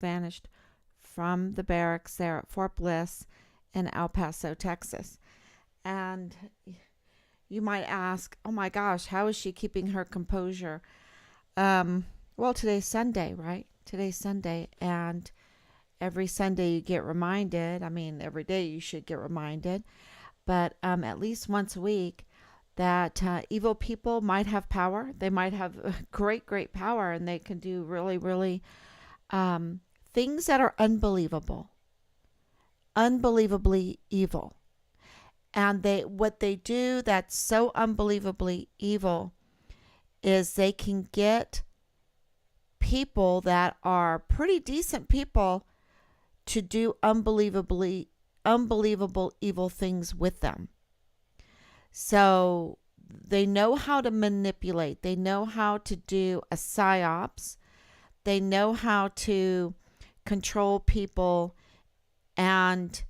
vanished from the barracks there at Fort Bliss in El Paso, Texas. And you might ask, oh my gosh, how is she keeping her composure? Um, well, today's Sunday, right? Today's Sunday. And every Sunday you get reminded. I mean, every day you should get reminded. But at least once a week, that evil people might have power. They might have great, great power, and they can do really, really things that are unbelievable, unbelievably evil. And what they do that's so unbelievably evil is they can get people that are pretty decent people to do unbelievable evil things with them. So they know how to manipulate. They know how to do a psyops. They know how to control people and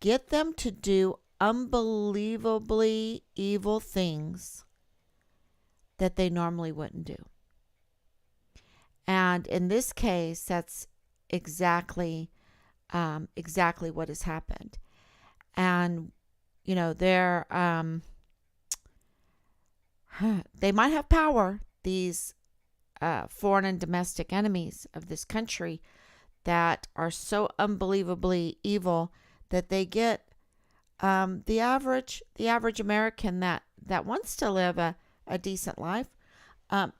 get them to do unbelievably evil things that they normally wouldn't do. And in this case, that's exactly what has happened. And they're they might have power, these foreign and domestic enemies of this country that are so unbelievably evil that they get the average American that wants to live a decent life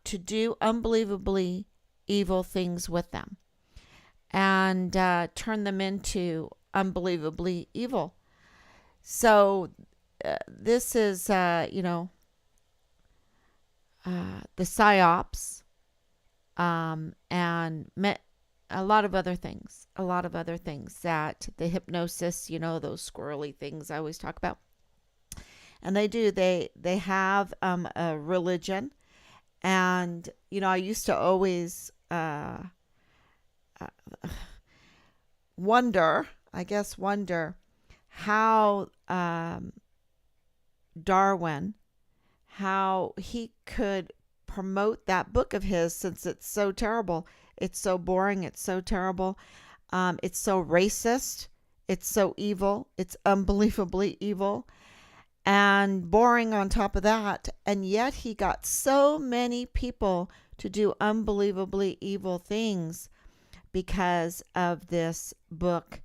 to do unbelievably evil things with them and turn them into unbelievably evil. So this is the psyops and a lot of other things that the hypnosis, those squirrely things I always talk about. And they have a religion. And I used to always wonder how Darwin, how he could promote that book of his, since it's so terrible. It's so boring. It's so terrible. It's so racist. It's so evil. It's unbelievably evil and boring on top of that. And yet he got so many people to do unbelievably evil things because of this book,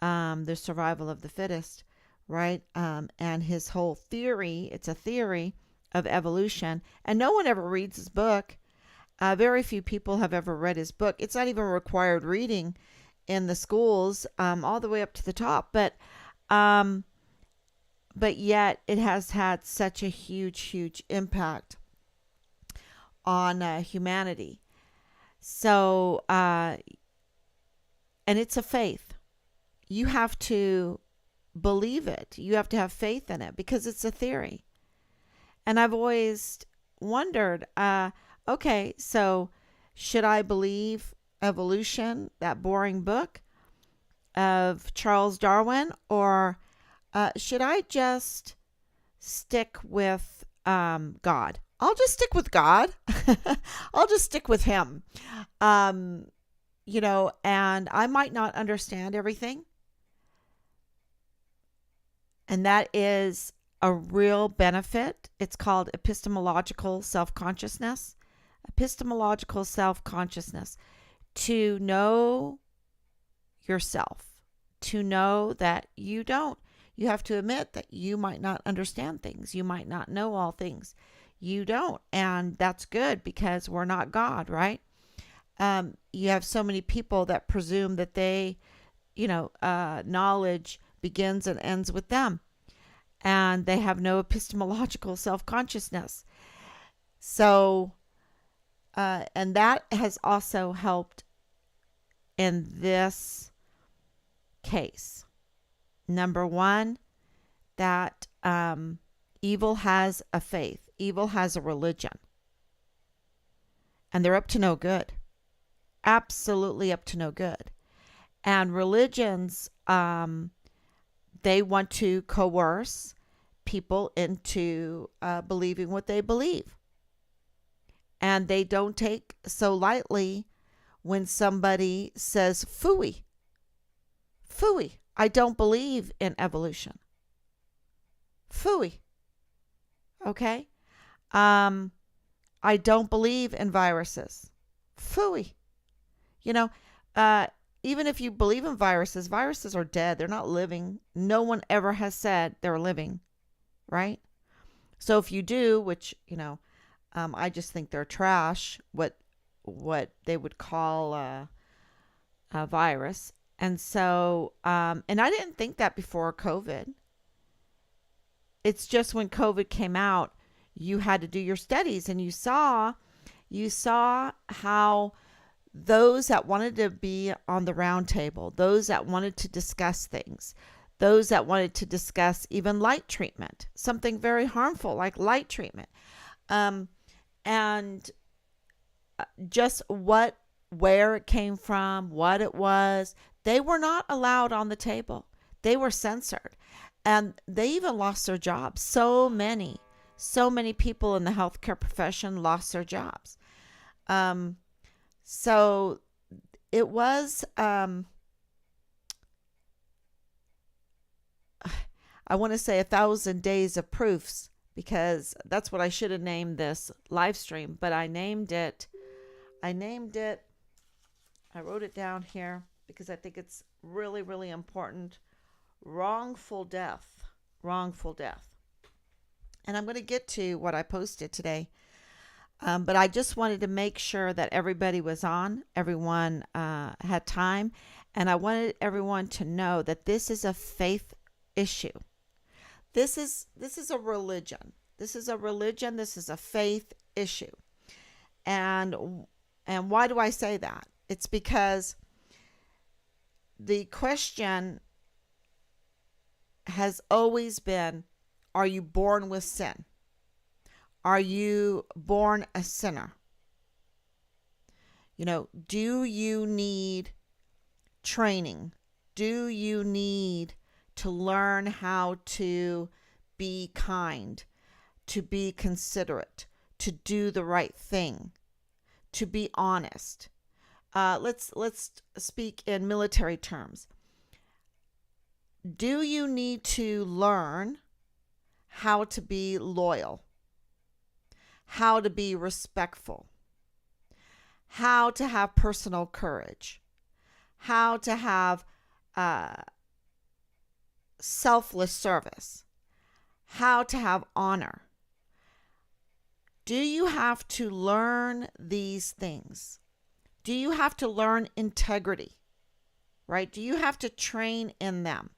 The Survival of the Fittest, right? And his whole theory, it's a theory of evolution. And no one ever reads his book. Very few people have ever read his book. It's not even required reading in the schools, all the way up to the top. But yet it has had such a huge impact on humanity. So, and it's a faith. You have to believe it. You have to have faith in it because it's a theory. And I've always wondered, okay, so should I believe evolution, that boring book of Charles Darwin, or should I just stick with God? I'll just stick with God. I'll just stick with him. And I might not understand everything. And that is a real benefit. It's called epistemological self-consciousness. Epistemological self-consciousness. To know yourself. To know that you don't. You have to admit that you might not understand things. You might not know all things. You don't. And that's good because we're not God, right? You have so many people that presume that they, knowledge begins and ends with them. And they have no epistemological self-consciousness. So, and that has also helped in this case. Number one, that evil has a faith. Evil has a religion. And they're up to no good. Absolutely up to no good. And religions, they want to coerce people into believing what they believe. And they don't take so lightly when somebody says phooey. Phooey. I don't believe in evolution. Phooey. Okay? I don't believe in viruses. Phooey. You know, even if you believe in viruses, viruses are dead. They're not living. No one ever has said they're living, right? So if you do, which, I just think they're trash, what they would call a virus. And so, and I didn't think that before COVID. It's just when COVID came out, you had to do your studies, and you saw how those that wanted to be on the round table, those that wanted to discuss things, those that wanted to discuss even light treatment, something very harmful like light treatment, and just where it came from, what it was, they were not allowed on the table. They were censored, and they even lost their jobs. So many people in the healthcare profession lost their jobs. So it was, I want to say 1,000 days of proofs, because that's what I should have named this live stream, but I named it, I wrote it down here because I think it's really, really important. Wrongful death. And I'm going to get to what I posted today. But I just wanted to make sure that everybody was on, everyone had time, and I wanted everyone to know that this is a faith issue. This is a religion. This is a faith issue. And why do I say that? It's because the question has always been, are you born with sin? Are you born a sinner? Do you need training? Do you need to learn how to be kind, to be considerate, to do the right thing, to be honest? Let's speak in military terms. Do you need to learn how to be loyal? How to be respectful? How to have personal courage? How to have selfless service? How to have honor? Do you have to learn these things? Do you have to learn integrity? Right? Do you have to train in them?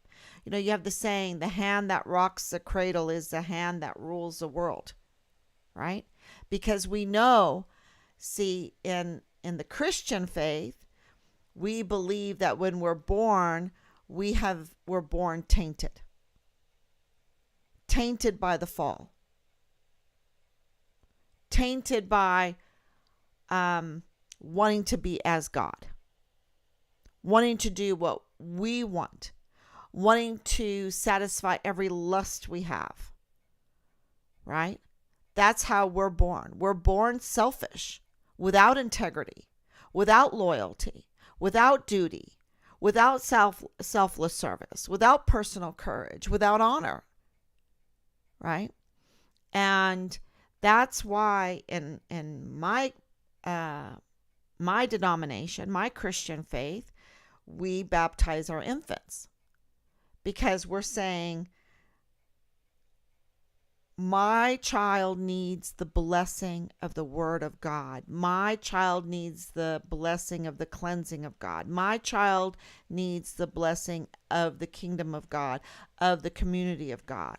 You have the saying, the hand that rocks the cradle is the hand that rules the world. Right? Because we know, see, in the Christian faith, we believe that when we're born, we're born tainted by the fall, tainted by wanting to be as God, wanting to do what we want, wanting to satisfy every lust we have, right? That's how we're born. We're born selfish, without integrity, without loyalty, without duty, without selfless service, without personal courage, without honor, right? And that's why in my denomination, my Christian faith, we baptize our infants, because we're saying, my child needs the blessing of the Word of God. My child needs the blessing of the cleansing of God. My child needs the blessing of the kingdom of God, of the community of God.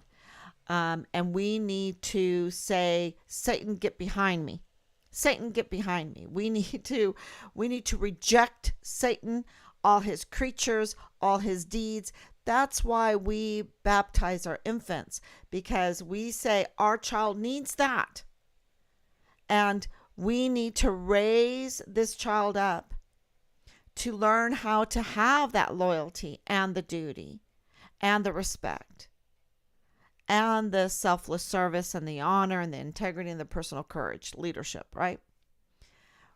And we need to say, Satan, get behind me. Satan, get behind me. We need to reject Satan, all his creatures, all his deeds. That's why we baptize our infants, because we say our child needs that. And we need to raise this child up to learn how to have that loyalty and the duty and the respect and the selfless service and the honor and the integrity and the personal courage, leadership, right?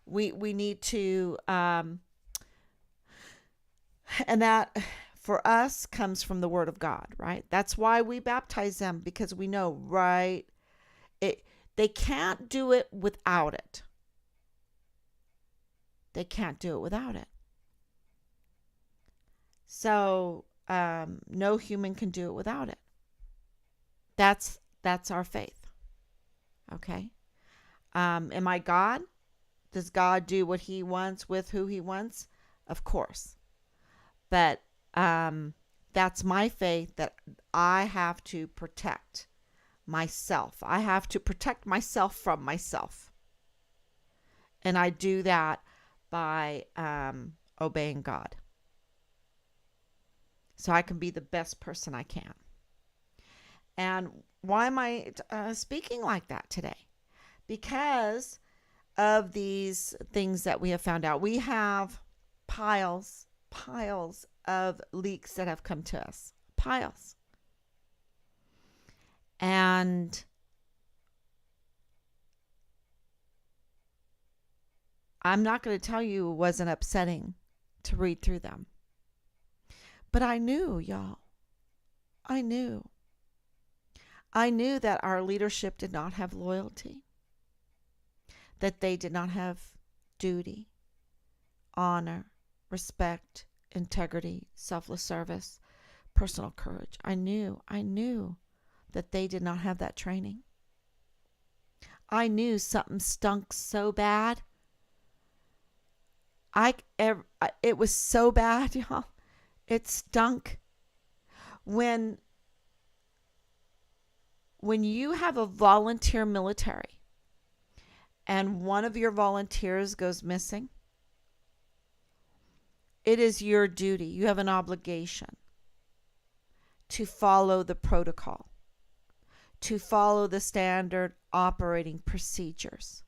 We need to, and that for us comes from the Word of God, right? That's why we baptize them, because we know, right? It they can't do it without it. They can't do it without it. So no human can do it without it. That's our faith. Okay. Am I God? Does God do what He wants with who He wants? Of course. But that's my faith, that I have to protect myself. I have to protect myself from myself. And I do that by obeying God, so I can be the best person I can. And why am I speaking like that today? Because of these things that we have found out. We have piles of leaks that have come to us. Piles. And I'm not going to tell you it wasn't upsetting to read through them. But I knew, y'all. I knew. I knew that our leadership did not have loyalty, that they did not have duty, honor, respect, integrity, selfless service, personal courage. I knew that they did not have that training. I knew something stunk so bad. It was so bad, y'all. It stunk. When you have a volunteer military and one of your volunteers goes missing, it is your duty. You have an obligation to follow the protocol, to follow the standard operating procedures.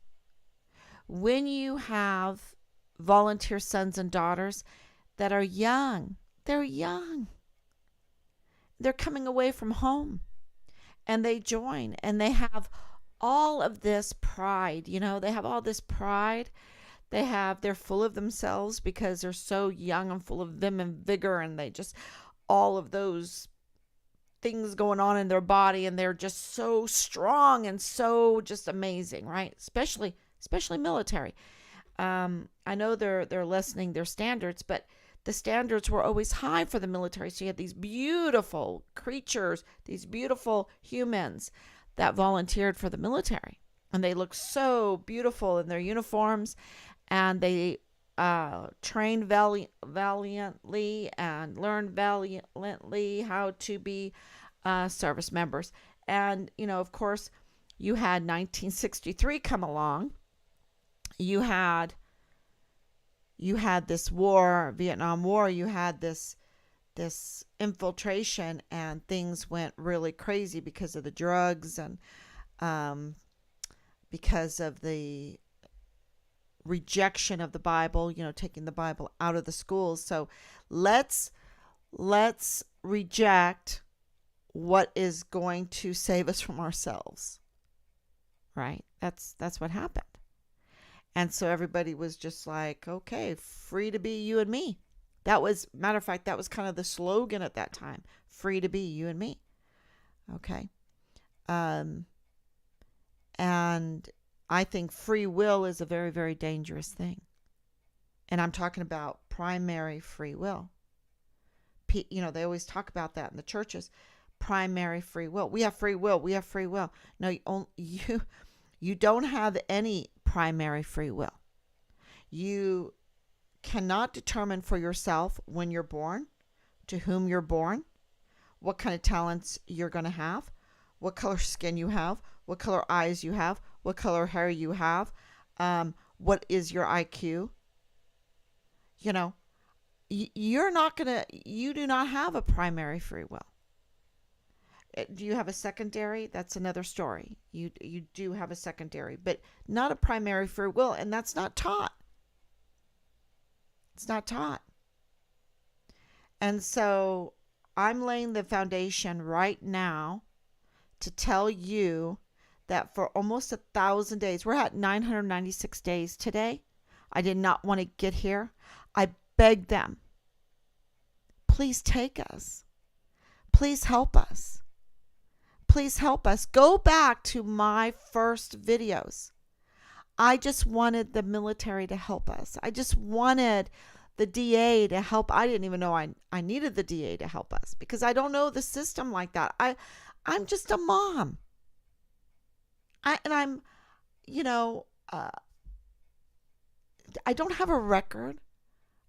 When you have volunteer sons and daughters that are young, they're young. They're coming away from home, and they join, and they have all of this pride. They have all this pride. They're full of themselves because they're so young and full of vim and vigor, and they just, all of those things going on in their body, and they're just so strong and so just amazing, right? Especially military. I know they're lessening their standards, but the standards were always high for the military. So you had these beautiful creatures, these beautiful humans that volunteered for the military. And they looked so beautiful in their uniforms. And they trained valiantly and learned valiantly how to be service members. And, of course, you had 1963 come along. You had this war, Vietnam War. You had this infiltration, and things went really crazy because of the drugs and because of the rejection of the Bible, taking the Bible out of the schools. So let's reject what is going to save us from ourselves. Right? That's what happened. And so everybody was just like, okay, free to be you and me. That was, matter of fact, that was kind of the slogan at that time. Free to be you and me. Okay. And I think free will is a very, very dangerous thing. And I'm talking about primary free will. They always talk about that in the churches. Primary free will. We have free will. We have free will. No, you don't have any primary free will. You cannot determine for yourself when you're born, to whom you're born, what kind of talents you're going to have, what color skin you have, what color eyes you have, what color hair you have, what is your IQ. You do not have a primary free will. Do you have a secondary? That's another story. You do have a secondary, but not a primary free will, and that's not taught. It's not taught. And so I'm laying the foundation right now to tell you that for almost 1,000 days, we're at 996 days today. I did not want to get here. I begged them, please take us. Please help us. Please help us. Go back to my first videos. I just wanted the military to help us. I just wanted the DA to help. I didn't even know I needed the DA to help us because I don't know the system like that. I'm just a mom. I'm, you know, I don't have a record.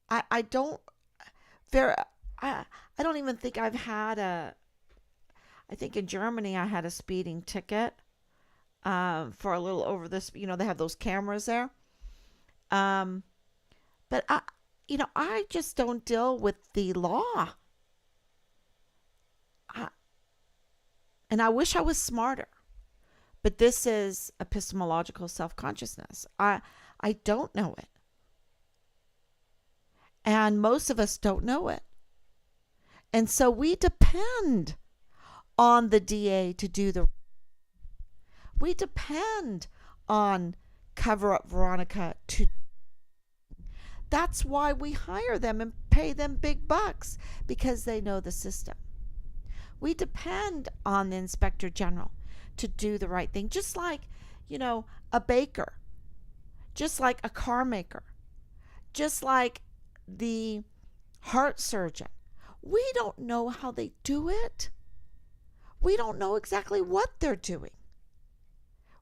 I don't there. I don't even think I've had a. I think in Germany I had a speeding ticket for a little over this. You know, they have those cameras there. Um, but I just don't deal with the law. I, and I wish I was smarter. But this is epistemological self-consciousness. I don't know it. And most of us don't know it. And so we depend on the DA to do the. We depend on Cover Up Veronica to. That's why we hire them and pay them big bucks, because they know the system. We depend on the Inspector General to do the right thing, just like, a baker, just like a car maker, just like the heart surgeon. We don't know how they do it. We don't know exactly what they're doing.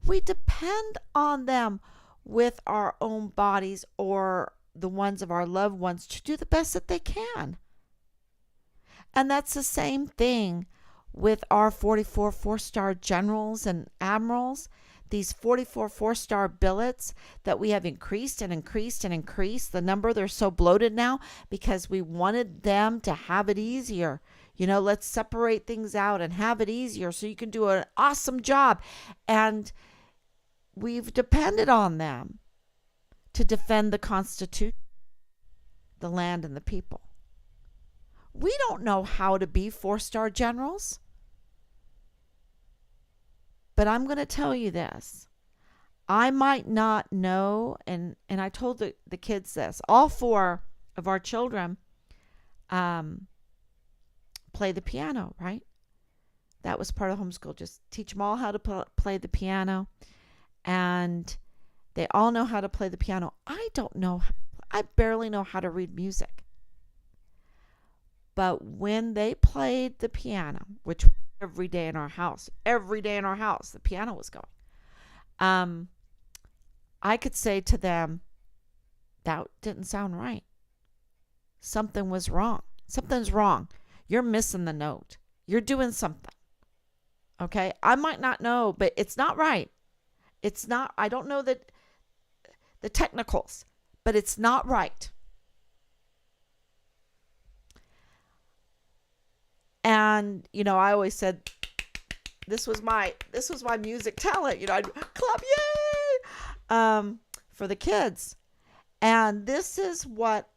We depend on them with our own bodies or the ones of our loved ones to do the best that they can. And that's the same thing with our 44 four-star generals and admirals, these 44 four-star billets that we have increased and increased and increased. The number, they're so bloated now because we wanted them to have it easier. Let's separate things out and have it easier so you can do an awesome job. And we've depended on them to defend the Constitution, the land, and the people. We don't know how to be four-star generals. But I'm going to tell you this. I might not know, and I told the kids this. All four of our children play the piano, right? That was part of homeschool. Just teach them all how to play the piano. And they all know how to play the piano. I don't know. I barely know how to read music. But when they played the piano, which every day in our house, the piano was going. I could say to them, that didn't sound right. Something was wrong. Something's wrong. You're missing the note. You're doing something. Okay? I might not know, but it's not right. It's not, I don't know the technicals, but it's not right. And, I always said, this was my music talent. I'd clap, yay, for the kids. And this is what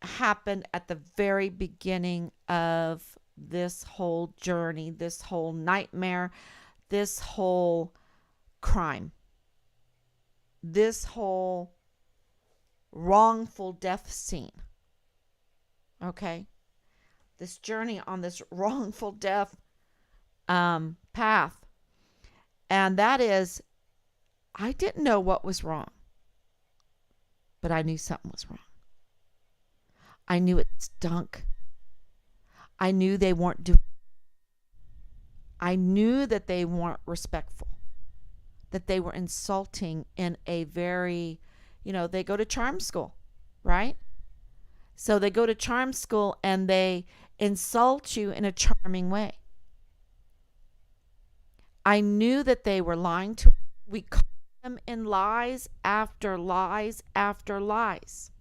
happened at the very beginning of this whole journey, this whole nightmare, this whole crime, this whole wrongful death scene. Okay? This journey on this wrongful death path. And that is, I didn't know what was wrong, but I knew something was wrong. I knew it stunk. I knew they weren't doing. I knew that they weren't respectful, that they were insulting in a very, they go to charm school, right? So they go to charm school and they insult you in a charming way. I knew that they were lying to us. We caught them in lies after lies after lies.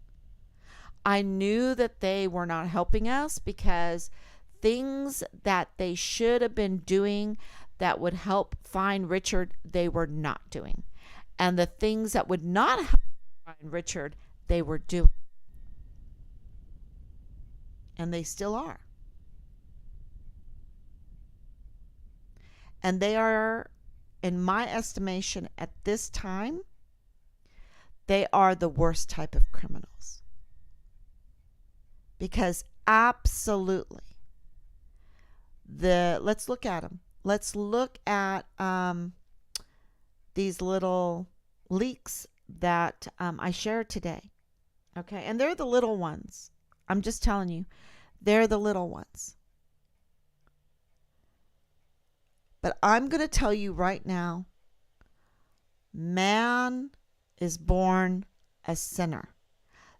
I knew that they were not helping us because things that they should have been doing that would help find Richard, they were not doing. And the things that would not help find Richard, they were doing. And they still are. And they are, in my estimation, at this time, they are the worst type of criminals. Because absolutely, let's look at them. Let's look at these little leaks that I shared today. Okay, and they're the little ones. I'm just telling you, they're the little ones. But I'm going to tell you right now, man is born a sinner.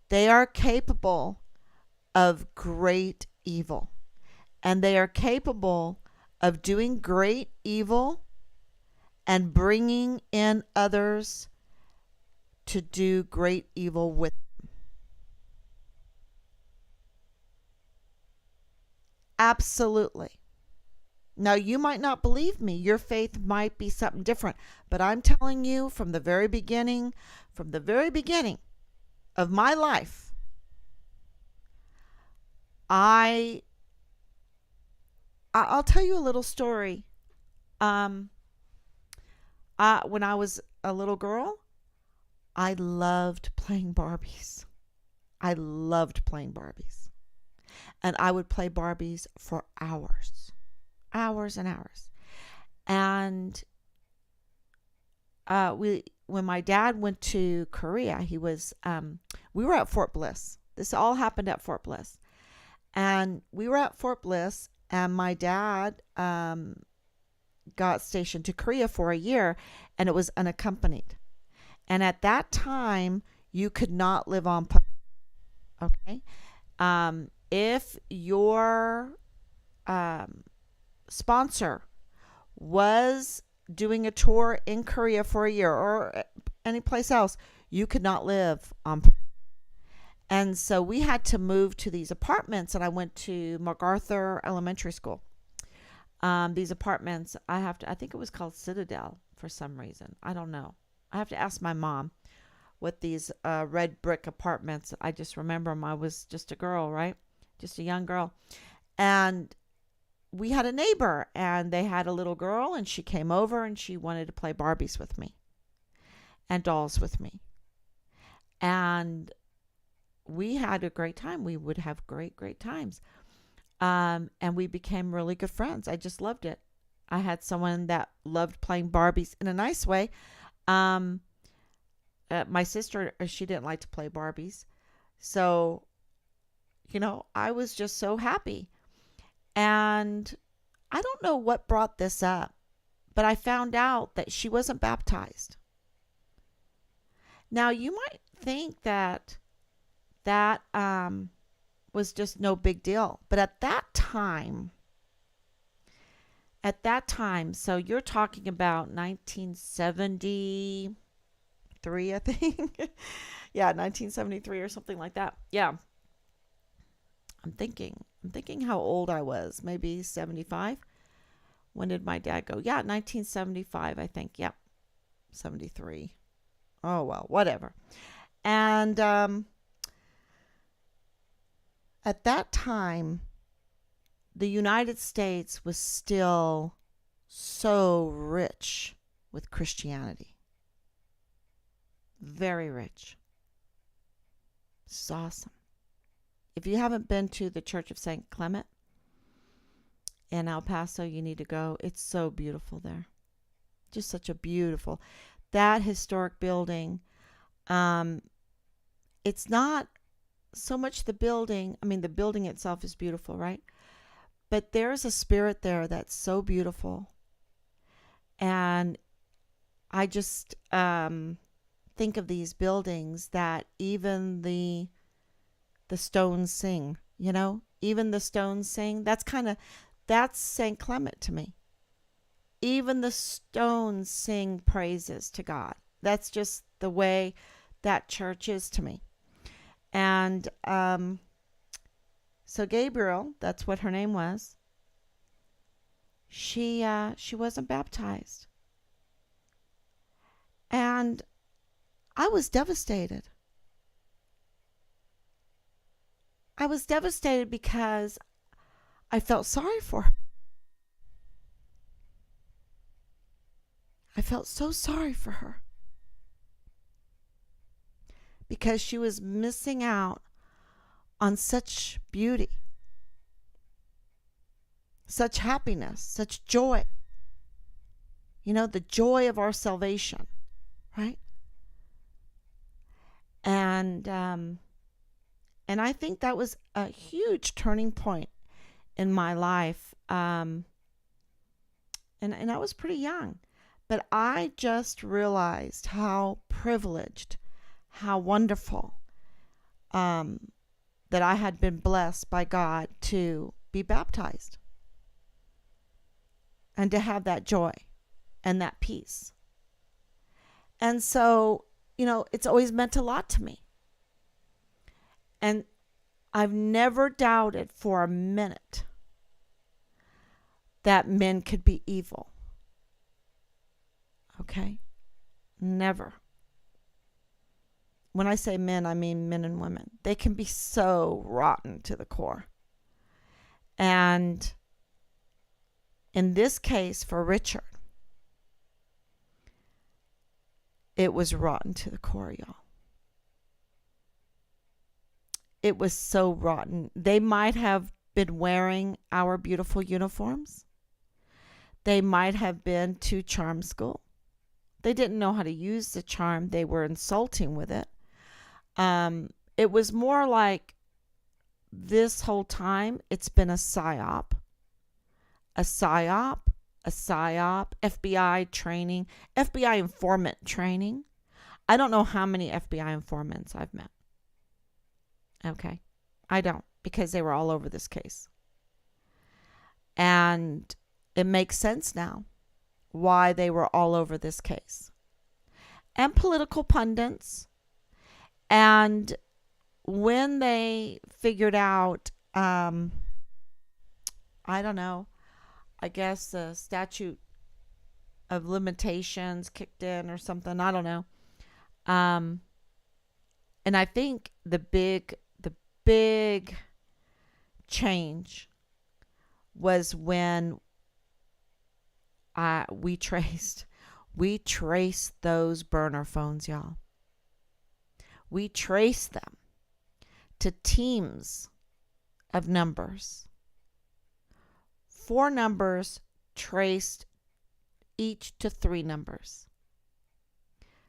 They are capable of great evil. And they are capable of doing great evil and bringing in others to do great evil with them. Absolutely. Now, you might not believe me. Your faith might be something different. But I'm telling you from the very beginning of my life, I'll tell you a little story. When I was a little girl, I loved playing Barbies. I loved playing Barbies. And I would play Barbies for hours. Hours and hours. And when my dad went to Korea, we were at Fort Bliss. This all happened at Fort Bliss. And we were at Fort Bliss, and my dad got stationed to Korea for a year, and it was unaccompanied. And at that time, you could not live on post. Okay? If your sponsor was doing a tour in Korea for a year or any place else, you could not live on post. And so we had to move to these apartments, and I went to MacArthur Elementary School. These apartments, I think it was called Citadel for some reason. I don't know. I have to ask my mom what these red brick apartments. I just remember them. I was just a girl, right? Just a young girl. And we had a neighbor, and they had a little girl, and she came over, and she wanted to play Barbies with me and dolls with me. And we had a great time. We would have great times. And we became really good friends. I just loved it. I had someone that loved playing Barbies in a nice way. My sister, she didn't like to play Barbies. So, I was just so happy. And I don't know what brought this up, but I found out that she wasn't baptized. Now, you might think that was just no big deal. But at that time, so you're talking about 1973, I think. Yeah, 1973 or something like that. Yeah. I'm thinking how old I was. Maybe 75. When did my dad go? Yeah, 1975, I think. Yep. 73. Oh, well, whatever. And at that time, the United States was still so rich with Christianity. Very rich. This is awesome. If you haven't been to the Church of St. Clement in El Paso, you need to go. It's so beautiful there. Just such a beautiful, that historic building. It's not so much the building. I mean, the building itself is beautiful, right? But there's a spirit there that's so beautiful. And I just think of these buildings that even the stones sing, even the stones sing. That's St. Clement to me. Even the stones sing praises to God. That's just the way that church is to me. And so Gabriel, that's what her name was. She wasn't baptized. And I was devastated. I was devastated because I felt sorry for her. I felt so sorry for her. because she was missing out on such beauty, such happiness, such joy. The joy of our salvation, right? And I think that was a huge turning point in my life. And I was pretty young, but I just realized how privileged, how wonderful, that I had been blessed by God to be baptized and to have that joy and that peace. And so, it's always meant a lot to me. And I've never doubted for a minute that men could be evil. Okay? Never. When I say men, I mean men and women. They can be so rotten to the core. And in this case, for Richard, it was rotten to the core, y'all. It was so rotten. They might have been wearing our beautiful uniforms. They might have been to charm school. They didn't know how to use the charm. They were insulting with it. It was more like this whole time it's been a psyop. A psyop. A psyop, FBI training, FBI informant training. I don't know how many FBI informants I've met. Okay. I don't, because they were all over this case. And it makes sense now why they were all over this case. And political pundits. And when they figured out, I don't know, I guess the statute of limitations kicked in or something. I don't know. And I think the big change was when we traced those burner phones, y'all. We traced them to teams of numbers. 4 numbers traced each to 3 numbers.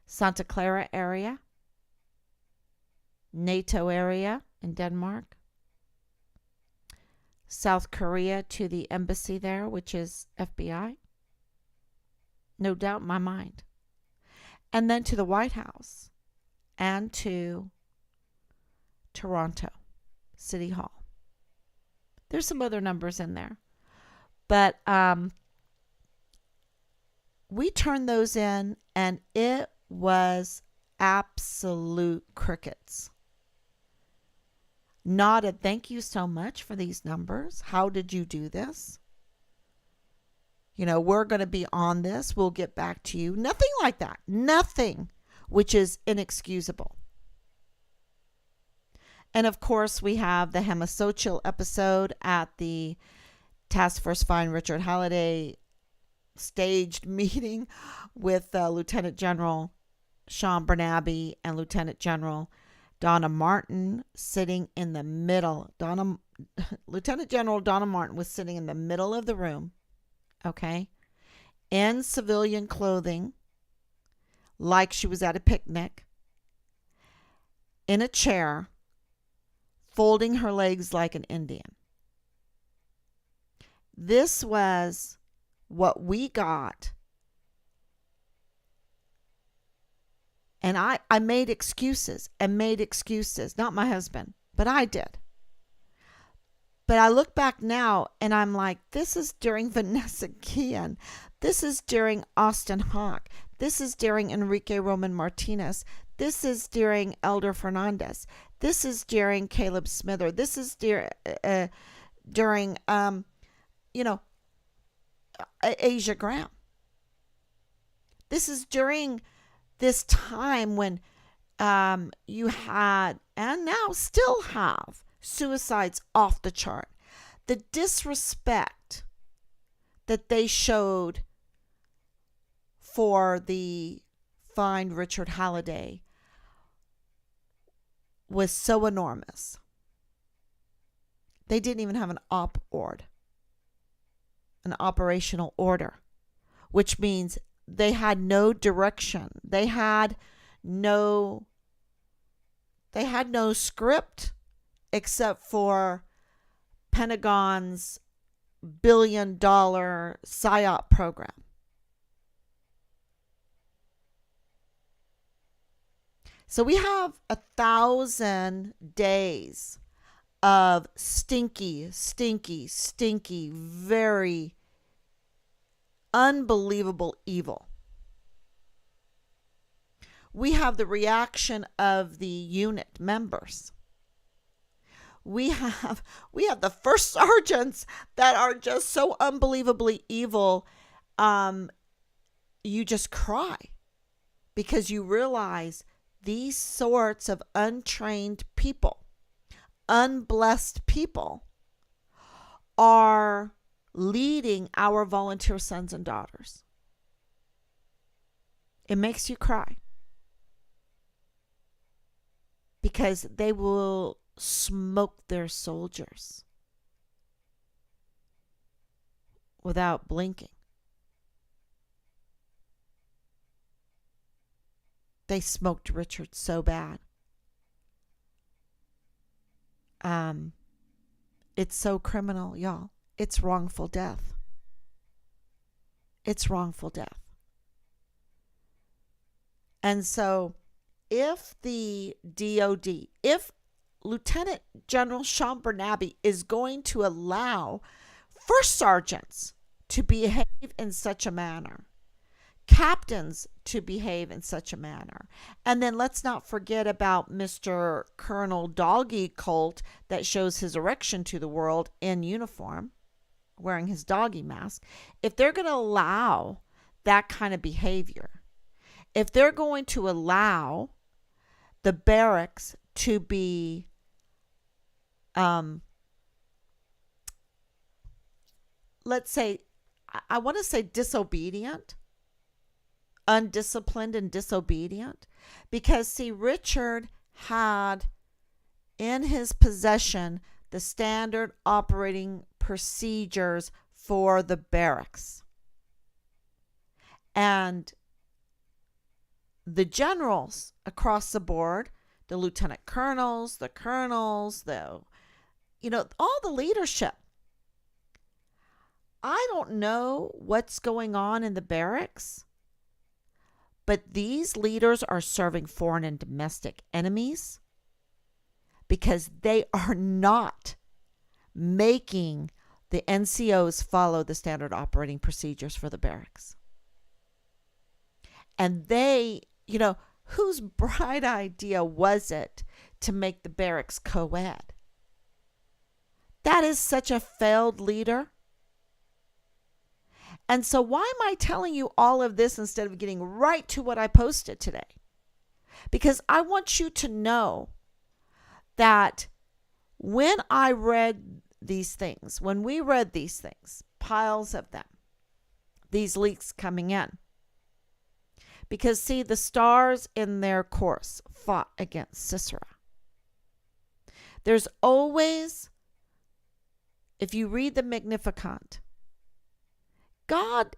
Santa Clara area, NATO area in Denmark, South Korea to the embassy there, which is FBI. No doubt in my mind. And then to the White House and to Toronto City Hall. There's some other numbers in there. But we turned those in, and it was absolute crickets. Not a thank you so much for these numbers. How did you do this? We're going to be on this. We'll get back to you. Nothing like that. Nothing, which is inexcusable. And of course, we have the Hemisocial episode at the Task Force Find Richard Halliday staged meeting with Lieutenant General Sean Bernabe and Lieutenant General Donna Martin sitting in the middle. Lieutenant General Donna Martin was sitting in the middle of the room, okay, in civilian clothing, like she was at a picnic, in a chair, folding her legs like an Indian. This was what we got. And I made excuses, not my husband, but I did. But I look back now and I'm like, this is during Vanessa Guillen. This is during Austin Hawk. This is during Enrique Roman Martinez. This is during Elder Fernandez. This is during Caleb Smither. This is during Asia Graham. This is during this time when you had, and now still have, suicides off the chart. The disrespect that they showed for the Find Richard Halliday was so enormous. They didn't even have an an operational order, which means they had no direction. They had no script except for Pentagon's billion-dollar PSYOP program. So we have 1,000 days of stinky, very unbelievable evil. We have the reaction of the unit members. We have the first sergeants that are just so unbelievably evil. You just cry because you realize these sorts of untrained people, unblessed people, are leading our volunteer sons and daughters. It makes you cry because they will smoke their soldiers without blinking. They smoked Richard so bad. It's so criminal, y'all. It's wrongful death. It's wrongful death. And so if the DOD, if Lieutenant General Sean Bernabe is going to allow first sergeants to behave in such a manner, captains to behave in such a manner, and then let's not forget about Mr. Colonel Doggy Colt that shows his erection to the world in uniform, wearing his doggy mask. If they're going to allow that kind of behavior, if they're going to allow the barracks to be let's say, I want to say disobedient, undisciplined and disobedient, because see, Richard had in his possession the standard operating procedures for the barracks. And the generals across the board, the lieutenant colonels, the colonels, all the leadership. I don't know what's going on in the barracks, but these leaders are serving foreign and domestic enemies because they are not making the NCOs follow the standard operating procedures for the barracks. And they, whose bright idea was it to make the barracks co-ed? That is such a failed leader. And so why am I telling you all of this instead of getting right to what I posted today? Because I want you to know that when I read these things, when we read these things, piles of them, these leaks coming in, because see, the stars in their course fought against Sisera. There's always, if you read the Magnificat, God,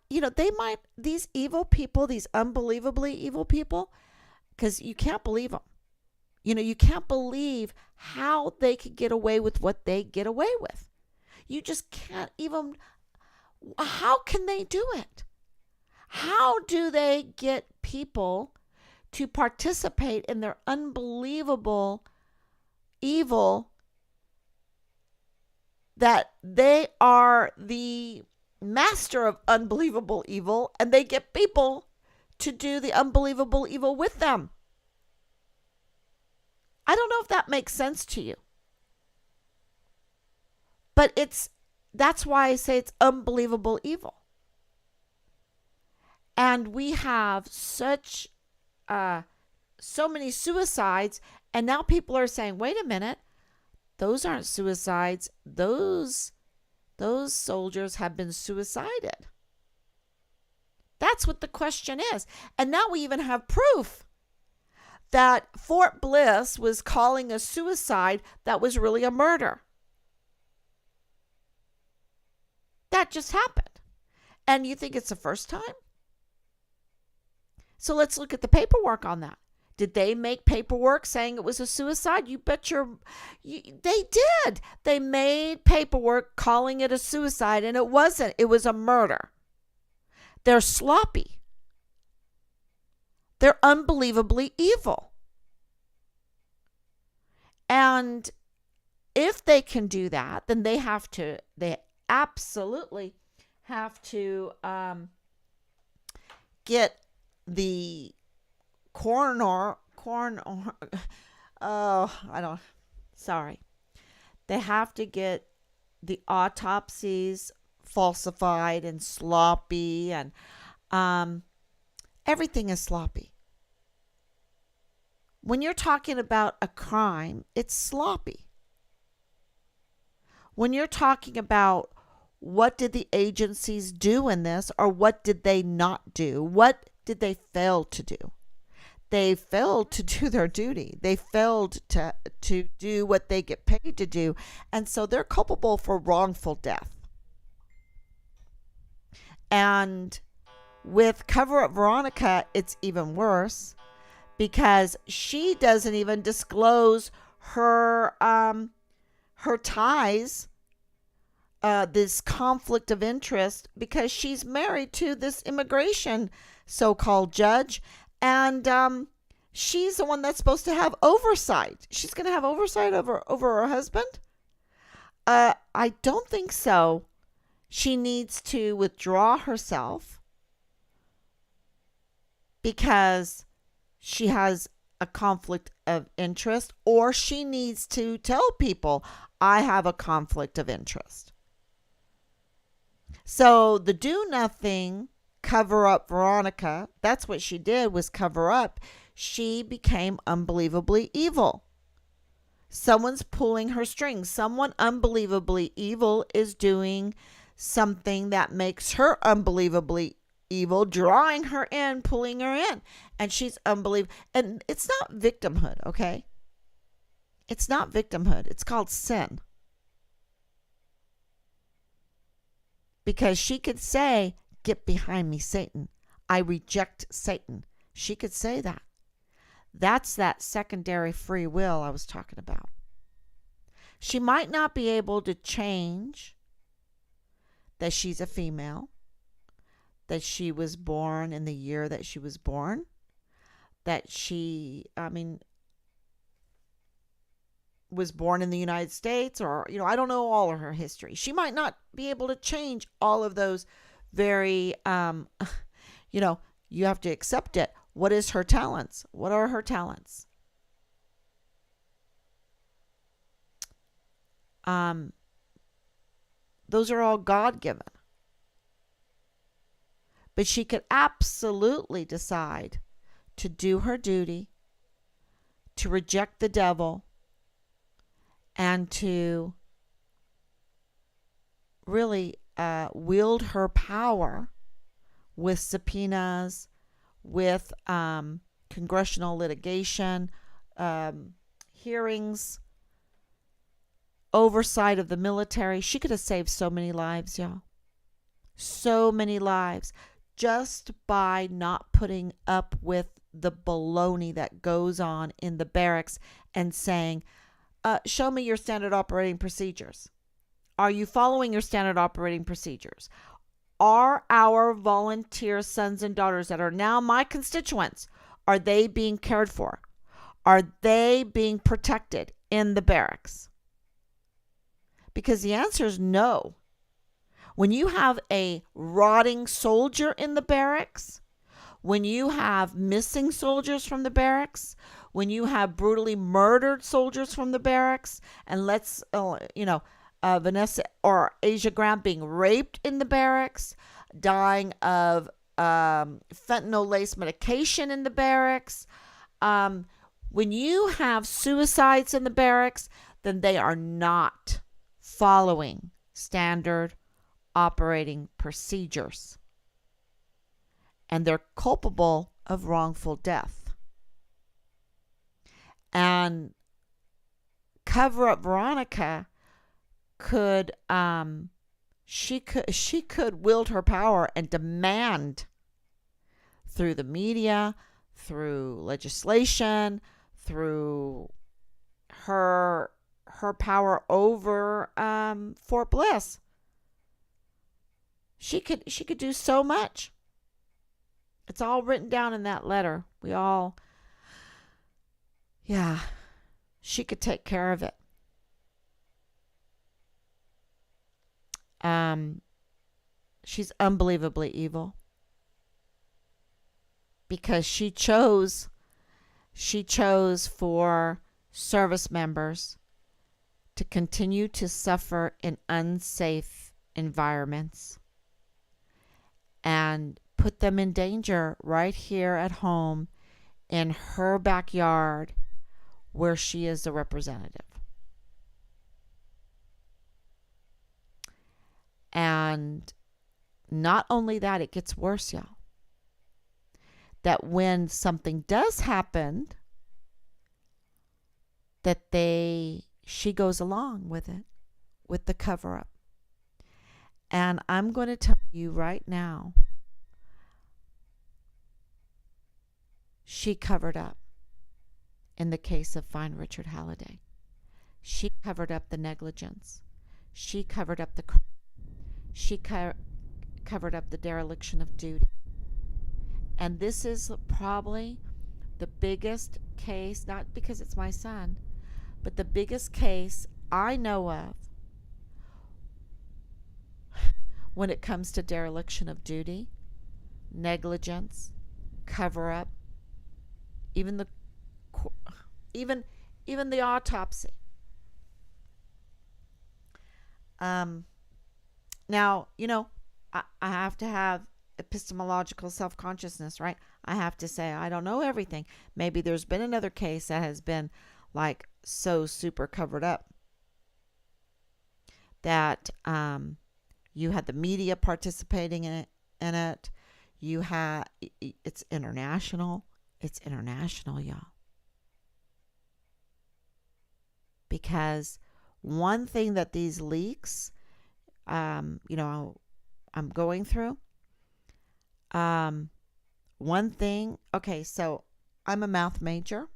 these evil people, these unbelievably evil people, because you can't believe them. You can't believe how they could get away with what they get away with. You just can't even, how can they do it? How do they get people to participate in their unbelievable evil that they are the master of unbelievable evil, and they get people to do the unbelievable evil with them? I don't know if that makes sense to you. But that's why I say it's unbelievable evil. And we have so many suicides, and now people are saying, wait a minute, those aren't suicides. Those soldiers have been suicided. That's what the question is. And now we even have proof that Fort Bliss was calling a suicide that was really a murder. That just happened. And you think it's the first time? So let's look at the paperwork on that. Did they make paperwork saying it was a suicide? You bet they did. They made paperwork calling it a suicide, and it wasn't. It was a murder. They're sloppy. They're unbelievably evil. And if they can do that, then they absolutely have to get the coroner, they have to get the autopsies falsified and sloppy, and everything is sloppy. When you're talking about a crime, it's sloppy. When you're talking about what did the agencies do in this, or what did they not do? What did they fail to do? They failed to do their duty. They failed to do what they get paid to do. And so they're culpable for wrongful death. And with Cover Up Veronica, it's even worse because she doesn't even disclose her ties, this conflict of interest, because she's married to this immigration so-called judge. And she's the one that's supposed to have oversight. She's going to have oversight over her husband? I don't think so. She needs to withdraw herself because she has a conflict of interest, or she needs to tell people, I have a conflict of interest. So the do nothing Cover Up Veronica, that's what she did, was cover up. She became unbelievably evil. Someone's pulling her strings. Someone unbelievably evil is doing something that makes her unbelievably evil, drawing her in, pulling her in. And she's unbelievable. And it's not victimhood, okay? It's not victimhood. It's called sin. Because she could say, get behind me, Satan. I reject Satan. She could say that. That's that secondary free will I was talking about. She might not be able to change that she's a female, that she was born in the year that she was born, that she, was born in the United States, or, I don't know all of her history. She might not be able to change all of those very, you have to accept it. What is her talents? What are her talents? Those are all God-given. But she could absolutely decide to do her duty, to reject the devil, and to really wield her power with subpoenas, with congressional litigation, hearings, oversight of the military. She could have saved so many lives, y'all. So many lives just by not putting up with the baloney that goes on in the barracks and saying, show me your standard operating procedures. Are you following your standard operating procedures? Are our volunteer sons and daughters that are now my constituents, are they being cared for? Are they being protected in the barracks? Because the answer is no. When you have a rotting soldier in the barracks, when you have missing soldiers from the barracks, when you have brutally murdered soldiers from the barracks, and Vanessa or Asia Graham being raped in the barracks, dying of fentanyl-laced medication in the barracks, when you have suicides in the barracks, then they are not following standard operating procedures. And they're culpable of wrongful death. And cover up Veronica could she could wield her power and demand through the media, through legislation, through her power over Fort Bliss. She could do so much. It's all written down in that letter. Yeah, she could take care of it. She's unbelievably evil because she chose for service members to continue to suffer in unsafe environments and put them in danger right here at home in her backyard where she is the representative. And not only that, it gets worse, y'all. That when something does happen, that she goes along with it, with the cover up. And I'm going to tell you right now, she covered up in the case of Fine Richard Halliday. She covered up the negligence. She covered up the crime. She covered up the dereliction of duty. And this is probably the biggest case, not because it's my son, but the biggest case I know of when it comes to dereliction of duty, negligence, cover up, even the autopsy. Now, I have to have epistemological self-consciousness, right? I have to say I don't know everything. Maybe there's been another case that has been like so super covered up that you had the media participating in it. You had it's international. It's international, y'all. Because one thing that these leaks, I'm going through. One thing, okay, so I'm a math major.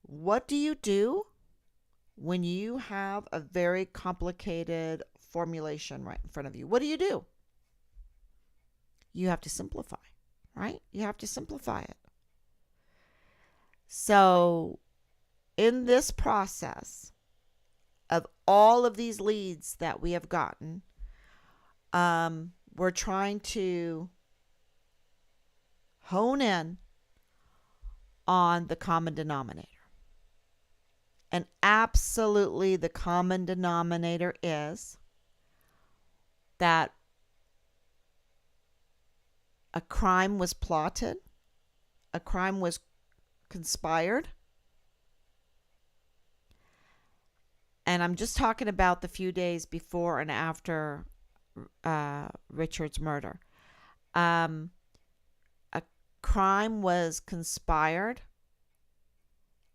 What do you do when you have a very complicated formulation right in front of you? What do? You have to simplify, right? You have to simplify it. So, in this process of all of these leads that we have gotten, we're trying to hone in on the common denominator. And absolutely the common denominator is that a crime was plotted, a crime was conspired. And I'm just talking about the few days before and after Richard's murder. A crime was conspired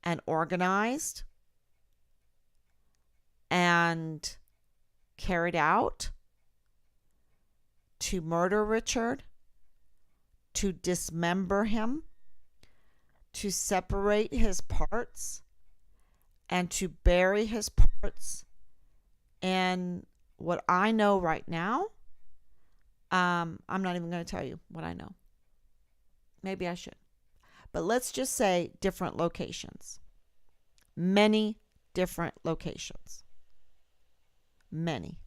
and organized and carried out to murder Richard, to dismember him, to separate his parts, and to bury his parts in what I know right now. I'm not even going to tell you what I know. Maybe I should. But let's just say different locations. Many different locations. Many.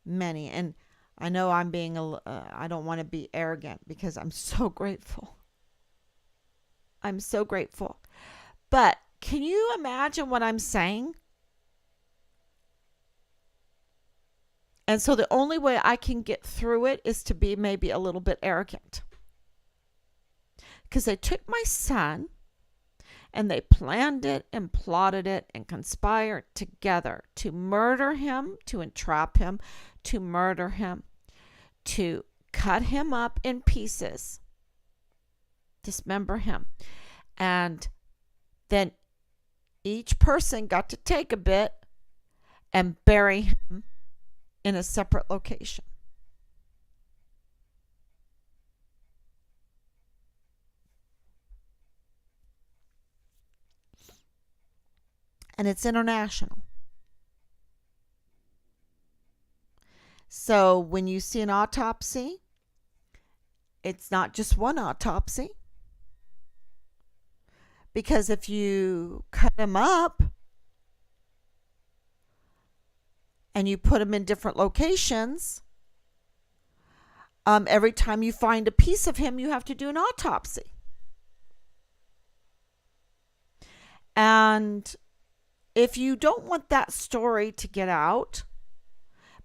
And I know I'm being I don't want to be arrogant because I'm so grateful. I'm so grateful. But can you imagine what I'm saying? And so the only way I can get through it is to be maybe a little bit arrogant. Because they took my son and they planned it and plotted it and conspired together to murder him, to entrap him, to murder him, to cut him up in pieces dismember him. And then each person got to take a bit and bury him in a separate location. And it's international. So when you see an autopsy, it's not just one autopsy. Because if you cut him up and you put him in different locations, every time you find a piece of him, you have to do an autopsy. And if you don't want that story to get out,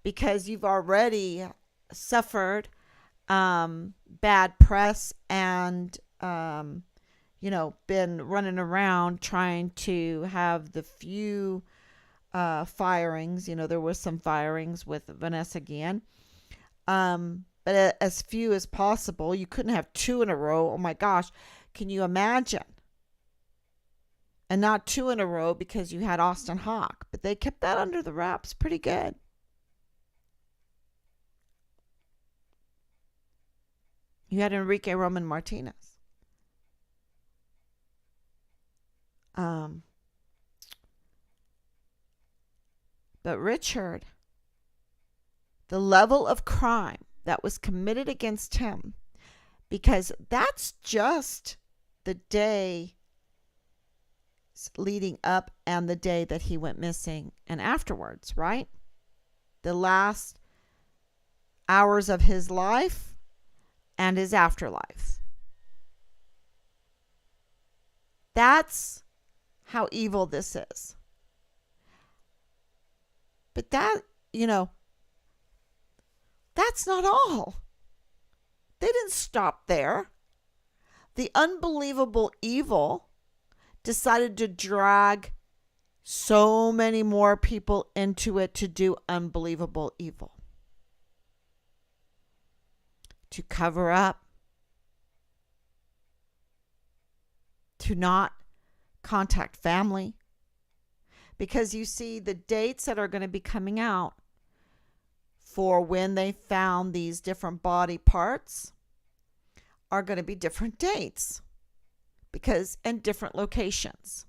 because you've already suffered bad press and, been running around trying to have the few firings. There was some firings with Vanessa Guillen. But as few as possible. You couldn't have 2 in a row. Oh my gosh. Can you imagine? And not 2 in a row because you had Austin Hawke. But they kept that under the wraps pretty good. You had Enrique Roman Martinez. But Richard, the level of crime that was committed against him, because that's just the day leading up and the day that he went missing and afterwards, right? The last hours of his life and his afterlife. That's how evil this is. But that's not all. They didn't stop there. The unbelievable evil decided to drag so many more people into it to do unbelievable evil. To cover up. To not contact family. Because you see, the dates that are going to be coming out for when they found these different body parts are going to be different dates. And different locations.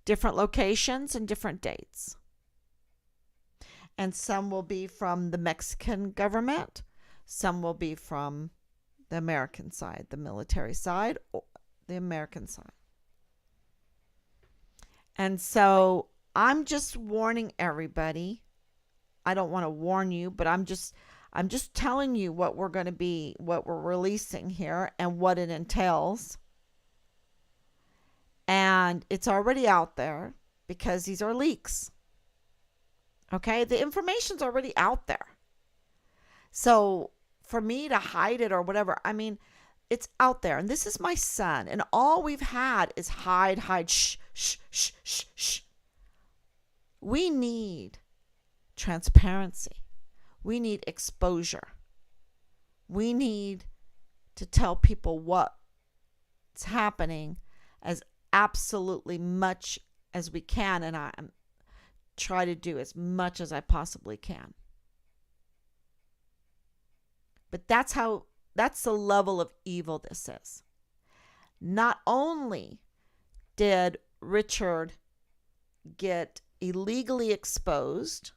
Different locations and different dates. And some will be from the Mexican government. Some will be from the American side, the military side, or the American side. And so I'm just warning everybody. I don't want to warn you, but I'm just telling you what we're releasing here and what it entails. And it's already out there because these are leaks. Okay? The information's already out there. So for me to hide it or whatever, it's out there. And this is my son. And all we've had is hide, shh, shh, shh, shh, shh. We need transparency. We need exposure. We need to tell people what's happening as absolutely much as we can. And I try to do as much as I possibly can. But that's the level of evil this is. Not only did Richard get illegally exposed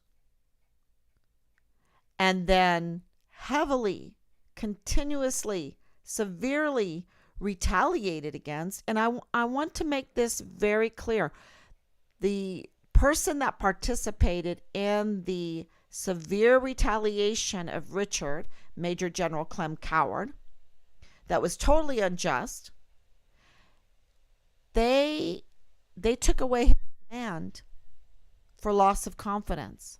and then heavily, continuously, severely retaliated against, and I want to make this very clear. The person that participated in the severe retaliation of Richard, Major General Clem Coward, that was totally unjust. They took away his command for loss of confidence.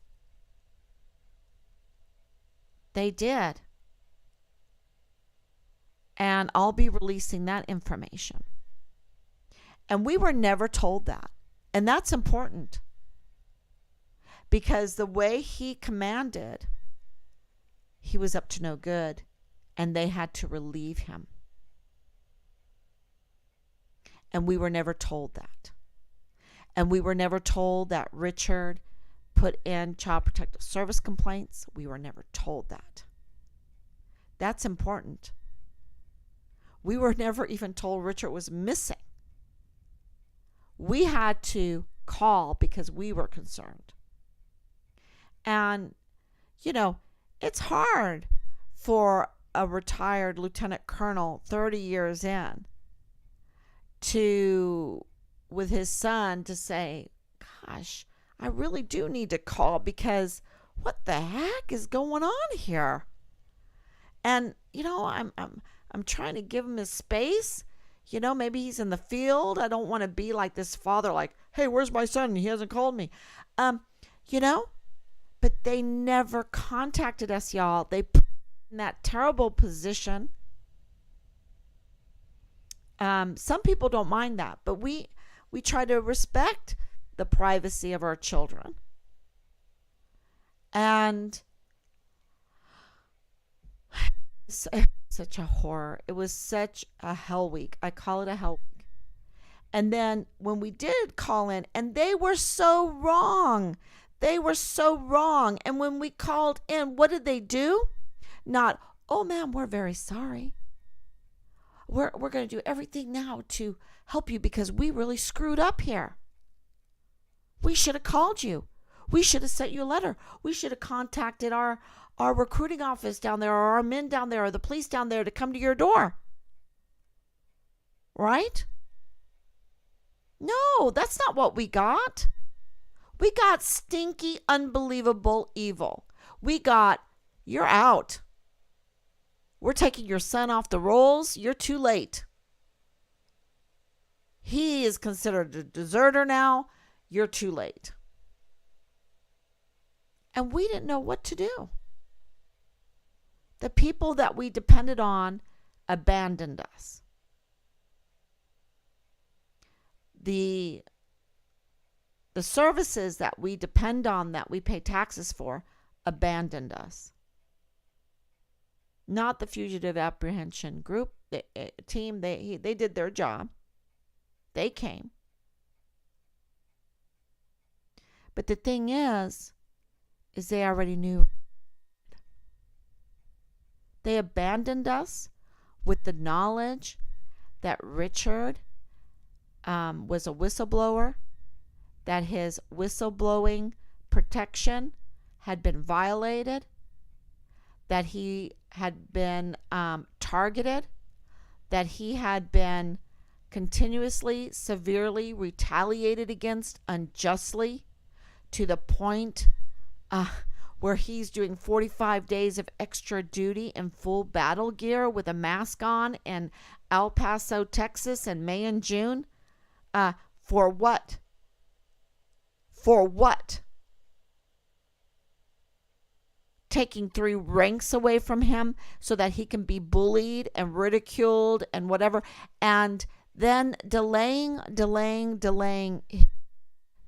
They did. And I'll be releasing that information. And we were never told that. And that's important. Because the way he commanded, he was up to no good. And they had to relieve him. And we were never told that. And we were never told that Richard put in child protective service complaints. We were never told that. That's important. We were never even told Richard was missing. We had to call because we were concerned. And, it's hard for a retired lieutenant colonel 30 years in to, with his son, to say, gosh, I really do need to call because what the heck is going on here? And, I'm trying to give him his space. Maybe he's in the field. I don't want to be like this father, like, hey, where's my son? He hasn't called me. But they never contacted us, y'all. They put in that terrible position. Some people don't mind that, but we try to respect the privacy of our children. And such a horror. It was such a hell week. I call it a hell week. And then when we did call in, and they were so wrong. They were so wrong. And when we called in, what did they do? Not, oh, ma'am, we're very sorry. We're going to do everything now to help you because we really screwed up here. We should have called you. We should have sent you a letter. We should have contacted our recruiting office down there, or our men down there, or the police down there to come to your door. Right? No, that's not what we got. We got stinky, unbelievable evil. We got, you're out. We're taking your son off the rolls. You're too late. He is considered a deserter now. You're too late. And we didn't know what to do. The people that we depended on abandoned us. The services that we depend on, that we pay taxes for, abandoned us. Not the fugitive apprehension group, the team. They did their job. They came. But the thing is they already knew. They abandoned us with the knowledge that Richard was a whistleblower, that his whistleblowing protection had been violated, that he had been targeted, that he had been continuously, severely retaliated against unjustly, to the point where he's doing 45 days of extra duty in full battle gear with a mask on in El Paso, Texas in May and June. For what? For what? Taking 3 ranks away from him so that he can be bullied and ridiculed and whatever, and then delaying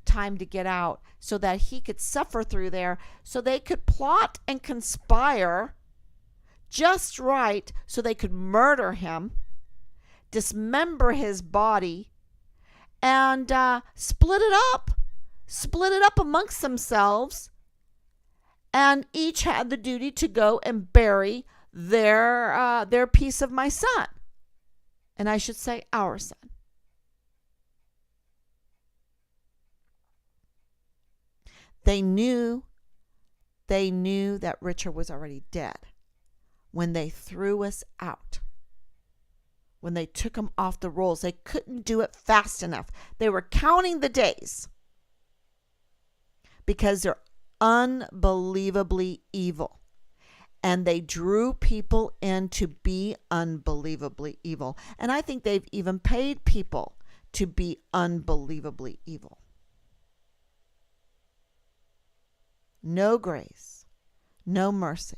time to get out so that he could suffer through there, so they could plot and conspire just right so they could murder him, dismember his body, and split it up amongst themselves, and each had the duty to go and bury their piece of my son, and I should say our son. They knew that Richard was already dead when they threw us out. When they took him off the rolls, they couldn't do it fast enough. They were counting the days because they're unbelievably evil. And they drew people in to be unbelievably evil. And I think they've even paid people to be unbelievably evil. No grace, no mercy,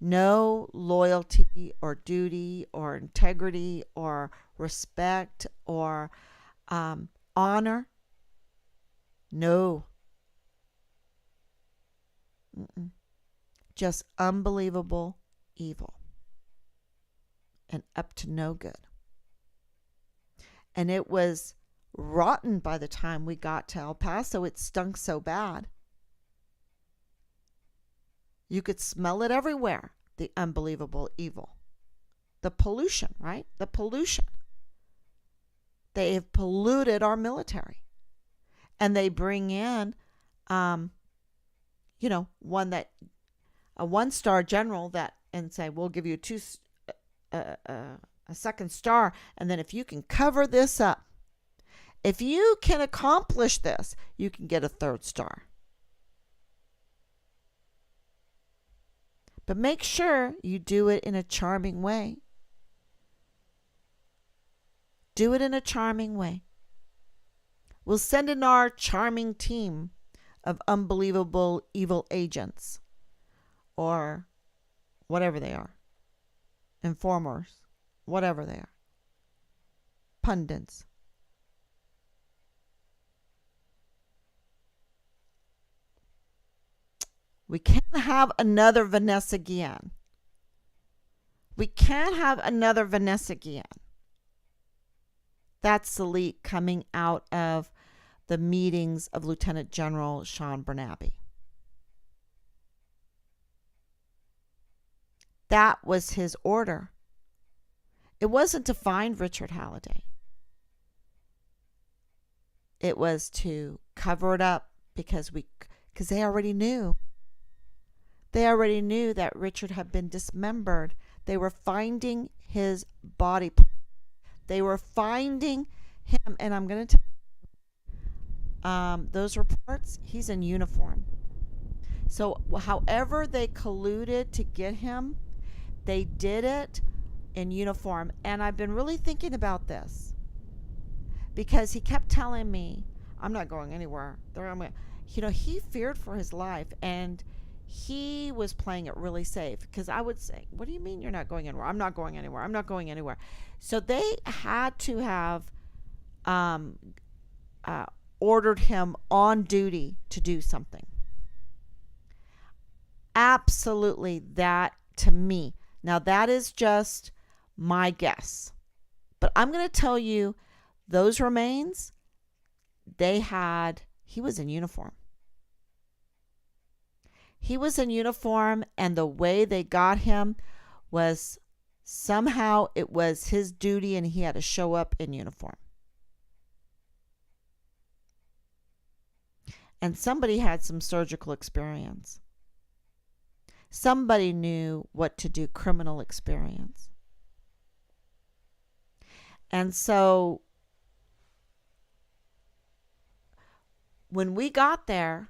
no loyalty or duty or integrity or respect or honor. No. Just unbelievable evil and up to no good. and it was rotten by the time we got to El Paso. It stunk so bad. You could smell it everywhere. The unbelievable evil. The pollution, right? The pollution. They have polluted our military. And they bring in, one that, a one-star general that, and say, we'll give you a second star. And then if you can cover this up, if you can accomplish this, you can get a third star. But make sure you do it in a charming way. Do it in a charming way. We'll send in our charming team of unbelievable evil agents, or whatever they are, informers, whatever they are, pundits. We can't have another Vanessa Guillen. We can't have another Vanessa Guillen. That's the leak coming out of the meetings of Lieutenant General Sean Bernabe. That was his order. It wasn't to find Richard Halliday. It was to cover it up because they already knew. They already knew that Richard had been dismembered. They were finding his body. They were finding him, and I'm going to tell you, those reports, he's in uniform. So however they colluded to get him, they did it in uniform. And I've been really thinking about this because he kept telling me, I'm not going anywhere. He feared for his life, and he was playing it really safe, because I would say, what do you mean you're not going anywhere? I'm not going anywhere. I'm not going anywhere. So they had to have ordered him on duty to do something. Absolutely, that to me. Now, that is just my guess. But I'm going to tell you, those remains, he was in uniform. He was in uniform, and the way they got him was somehow it was his duty, and he had to show up in uniform. And somebody had some surgical experience. Somebody knew what to do, criminal experience. And so when we got there,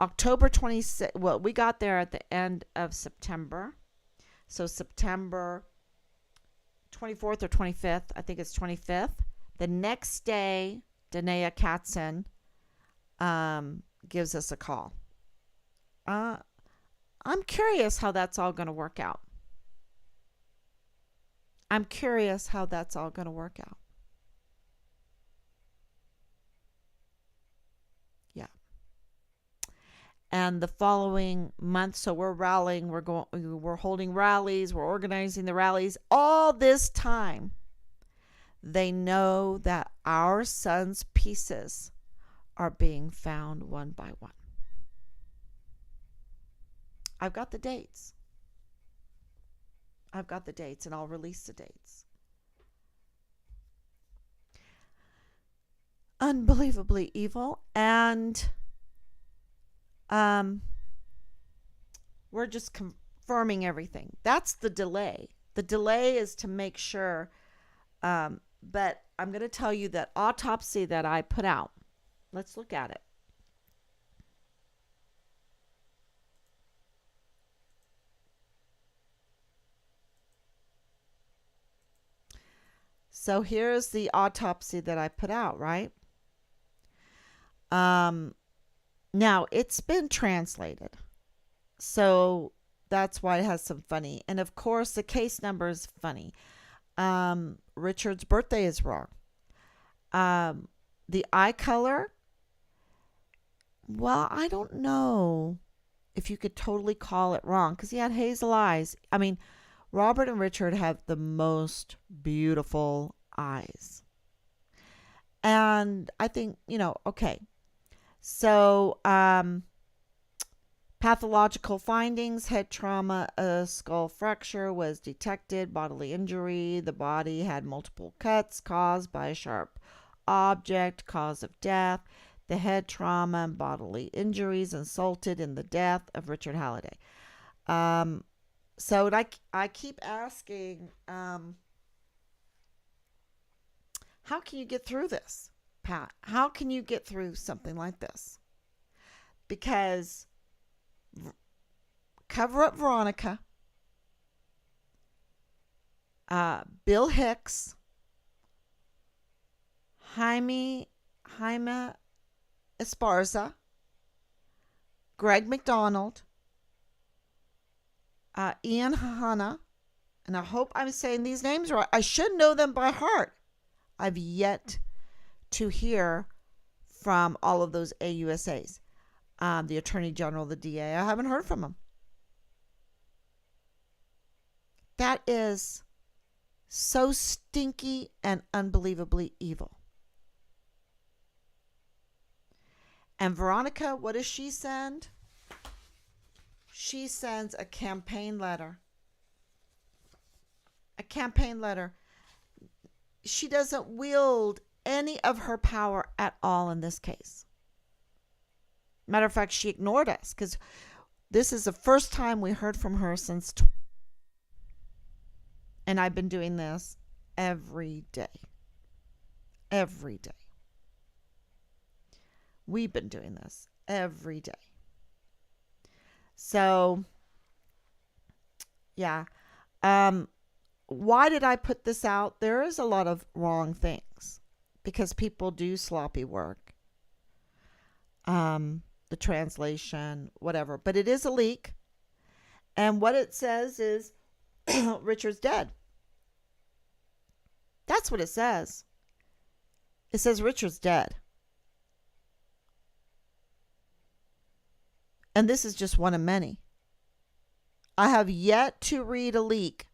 October 26th, well, we got there at the end of September. So September 24th or 25th, I think it's 25th. The next day, Danae Katzen gives us a call. I'm curious how that's all going to work out. I'm curious how that's all going to work out. Yeah. And the following month, so we're rallying, we're holding rallies, we're organizing the rallies. All this time, they know that our son's pieces are being found one by one. I've got the dates. And I'll release the dates. Unbelievably evil. And we're just confirming everything. That's the delay. The delay is to make sure. But I'm going to tell you that autopsy that I put out. Let's look at it. So here's the autopsy that I put out, right? Now it's been translated. So that's why it has some funny. And of course, the case number is funny. Richard's birthday is wrong. The eye color, well, I don't know if you could totally call it wrong, because he had hazel eyes. I mean, Robert and Richard have the most beautiful eyes. And I think, okay. So, pathological findings: head trauma, a skull fracture was detected, bodily injury. The body had multiple cuts caused by a sharp object, cause of death. The head trauma and bodily injuries resulted in the death of Richard Halliday. So I keep asking, how can you get through this, Pat? How can you get through something like this? Because Cover Up Veronica, Bill Hicks, Jaime Esparza, Greg McDonald, Ian Hanna, and I hope I'm saying these names right. I should know them by heart. I've yet to hear from all of those AUSAs. The Attorney General, the DA, I haven't heard from them. That is so stinky and unbelievably evil. And Veronica, what does she send? She sends a campaign letter. A campaign letter. She doesn't wield any of her power at all in this case. Matter of fact, she ignored us because this is the first time we heard from her since. And I've been doing this every day. Every day. We've been doing this every day. So, yeah. Why did I put this out? There is a lot of wrong things because people do sloppy work. The translation, whatever. But it is a leak. And what it says is Richard's dead. That's what it says. It says Richard's dead. And this is just one of many. I have yet to read a leak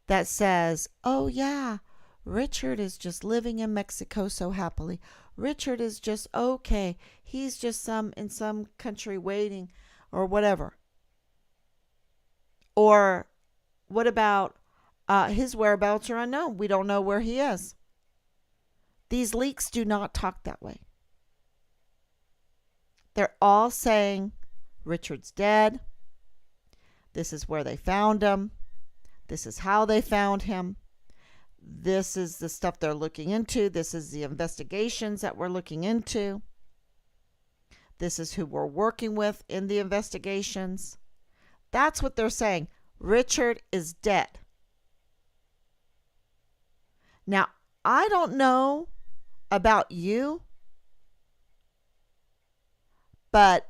that says, oh yeah, Richard is just living in Mexico so happily. Richard is just okay. He's just in some country waiting or whatever. Or what about his whereabouts are unknown? We don't know where he is. These leaks do not talk that way. They're all saying Richard's dead. This is where they found him. This is how they found him. This is the stuff they're looking into. This is the investigations that we're looking into. This is who we're working with in the investigations. That's what they're saying. Richard is dead. Now, I don't know about you, but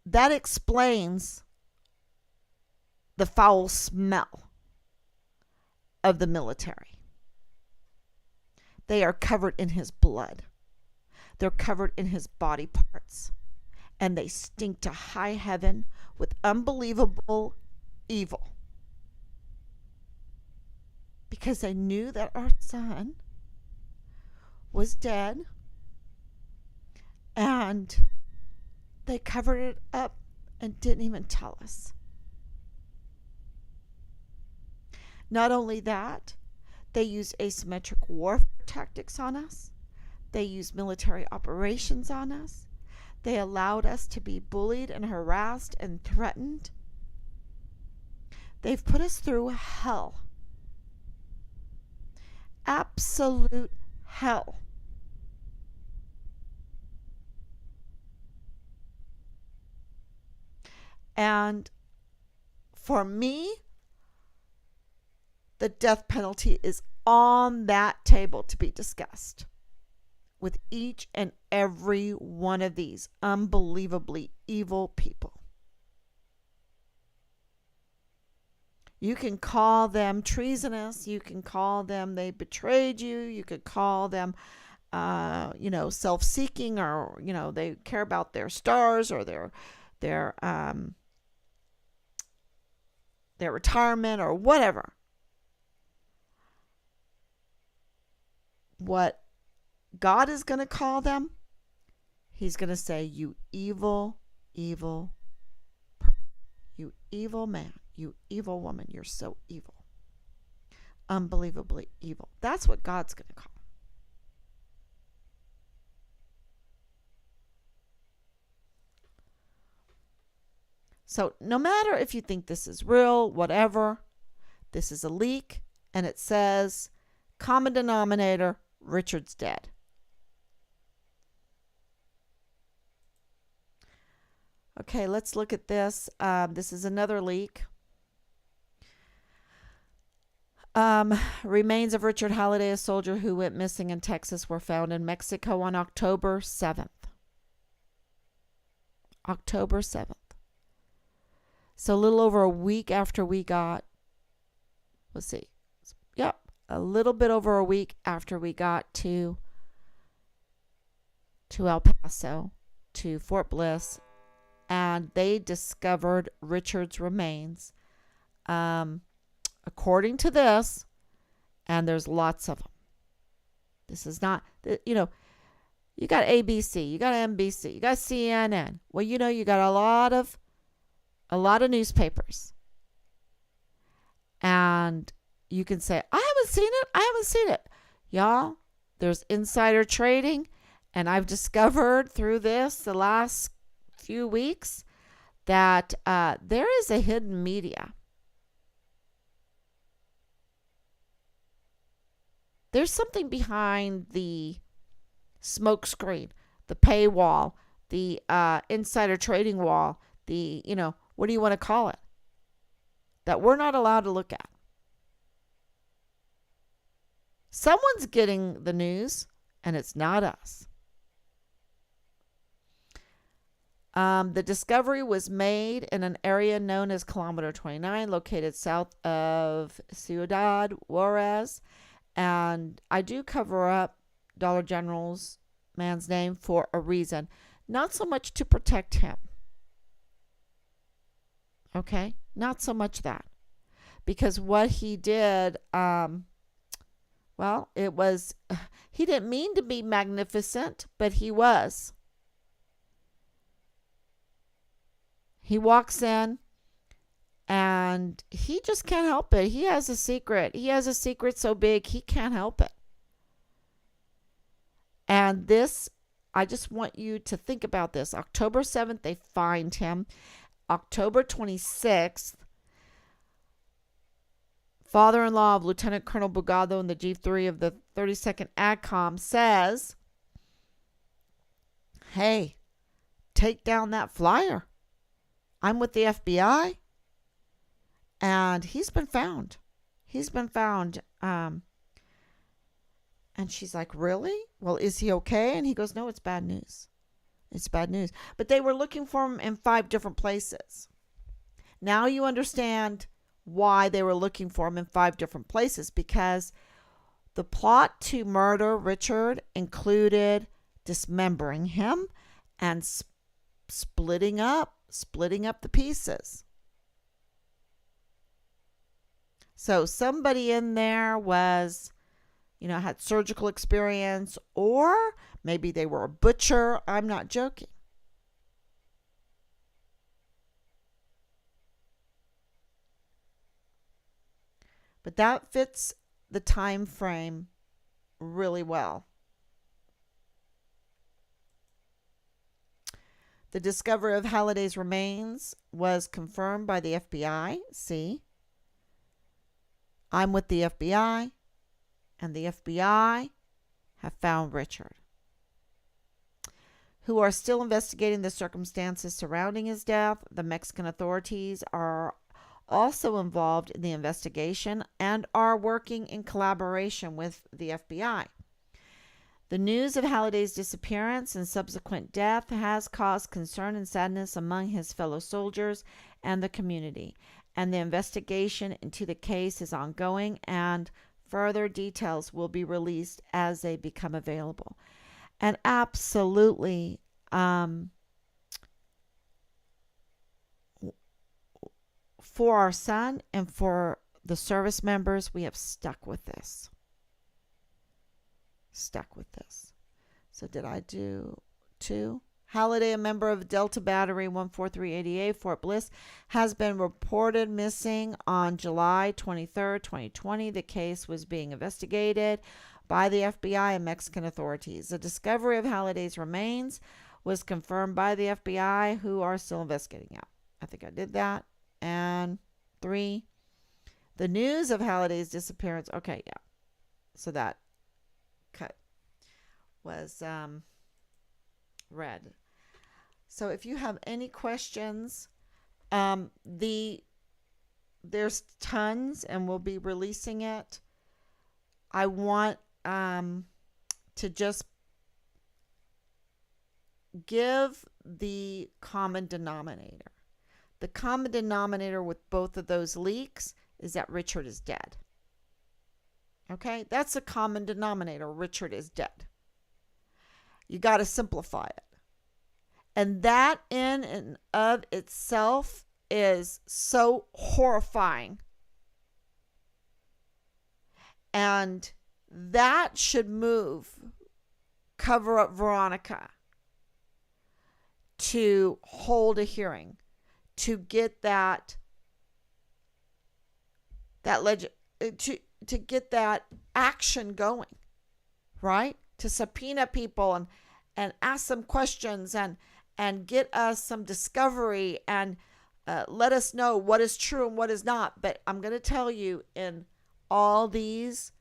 that explains the foul smell of the military. They are covered in his blood. They're covered in his body parts. And they stink to high heaven with unbelievable evil. Because they knew that our son was dead. And they covered it up and didn't even tell us. Not only that, they used asymmetric warfare tactics on us. They used military operations on us. They allowed us to be bullied and harassed and threatened. They've put us through hell. Absolute hell. And for me, the death penalty is on that table to be discussed with each and every one of these unbelievably evil people. You can call them treasonous. You can call them they betrayed you. You could call them, self-seeking, or, they care about their stars or their their retirement or whatever. What God is going to call them, he's going to say, you evil, evil, you evil man, you evil woman, you're so evil. Unbelievably evil. That's what God's going to call. So no matter if you think this is real, whatever, this is a leak, and it says, common denominator, Richard's dead. Okay, let's look at this. This is another leak. Remains of Richard Halliday, a soldier who went missing in Texas, were found in Mexico on October 7th. October 7th. So a little over a week after we got, let's see. Yep, a little bit over a week after we got to El Paso, to Fort Bliss, and they discovered Richard's remains. According to this, and there's lots of them. This is not, you got ABC, you got NBC, you got CNN. Well, you got a lot of newspapers. And you can say, I haven't seen it. Y'all, there's insider trading, and I've discovered through this the last few weeks that there is a hidden media. There's something behind the smoke screen, the paywall, the insider trading wall, the, what do you want to call it, that we're not allowed to look at. Someone's getting the news, and it's not us. The discovery was made in an area known as Kilometer 29, located south of Ciudad Juarez. And I do cover up Dollar General's man's name for a reason. Not so much to protect him. Okay? Not so much that. Because what he did, it was, he didn't mean to be magnificent, but he was. He walks in, and he just can't help it. He has a secret. He has a secret so big, he can't help it. And this, I just want you to think about this. October 7th, they find him. October 26th, father-in-law of Lieutenant Colonel Bugado in the G3 of the 32nd AGCOM says, hey, take down that flyer. I'm with the FBI. And he's been found. And she's like, really? Well, is he okay? And he goes, no, it's bad news. It's bad news. But they were looking for him in 5 different places. Now you understand why they were looking for him in 5 different places, because the plot to murder Richard included dismembering him and splitting up the pieces. So somebody in there was, had surgical experience, or maybe they were a butcher. I'm not joking. But that fits the time frame really well. The discovery of Halliday's remains was confirmed by the FBI. See? I'm with the FBI, and the FBI have found Richard, who are still investigating the circumstances surrounding his death. The Mexican authorities are also involved in the investigation and are working in collaboration with the FBI. The news of Halliday's disappearance and subsequent death has caused concern and sadness among his fellow soldiers and the community, and the investigation into the case is ongoing, and further details will be released as they become available. And absolutely, for our son and for the service members, we have stuck with this. Stuck with this. So did I do 2? Halliday, a member of Delta Battery 14388, Fort Bliss, has been reported missing on July 23rd, 2020. The case was being investigated by the FBI and Mexican authorities. The discovery of Halliday's remains was confirmed by the FBI, who are still investigating it. I think I did that. And 3, the news of Halliday's disappearance. Okay, yeah. So that cut was read. So if you have any questions, there's tons, and we'll be releasing it. I want to just give the common denominator. The common denominator with both of those leaks is that Richard is dead. Okay? That's a common denominator. Richard is dead. You got to simplify it. And that in and of itself is so horrifying. And that should move Cover Up Veronica to hold a hearing, to get to get that action going, right? To subpoena people and ask them questions and get us some discovery and let us know what is true and what is not. But I'm going to tell you, in all these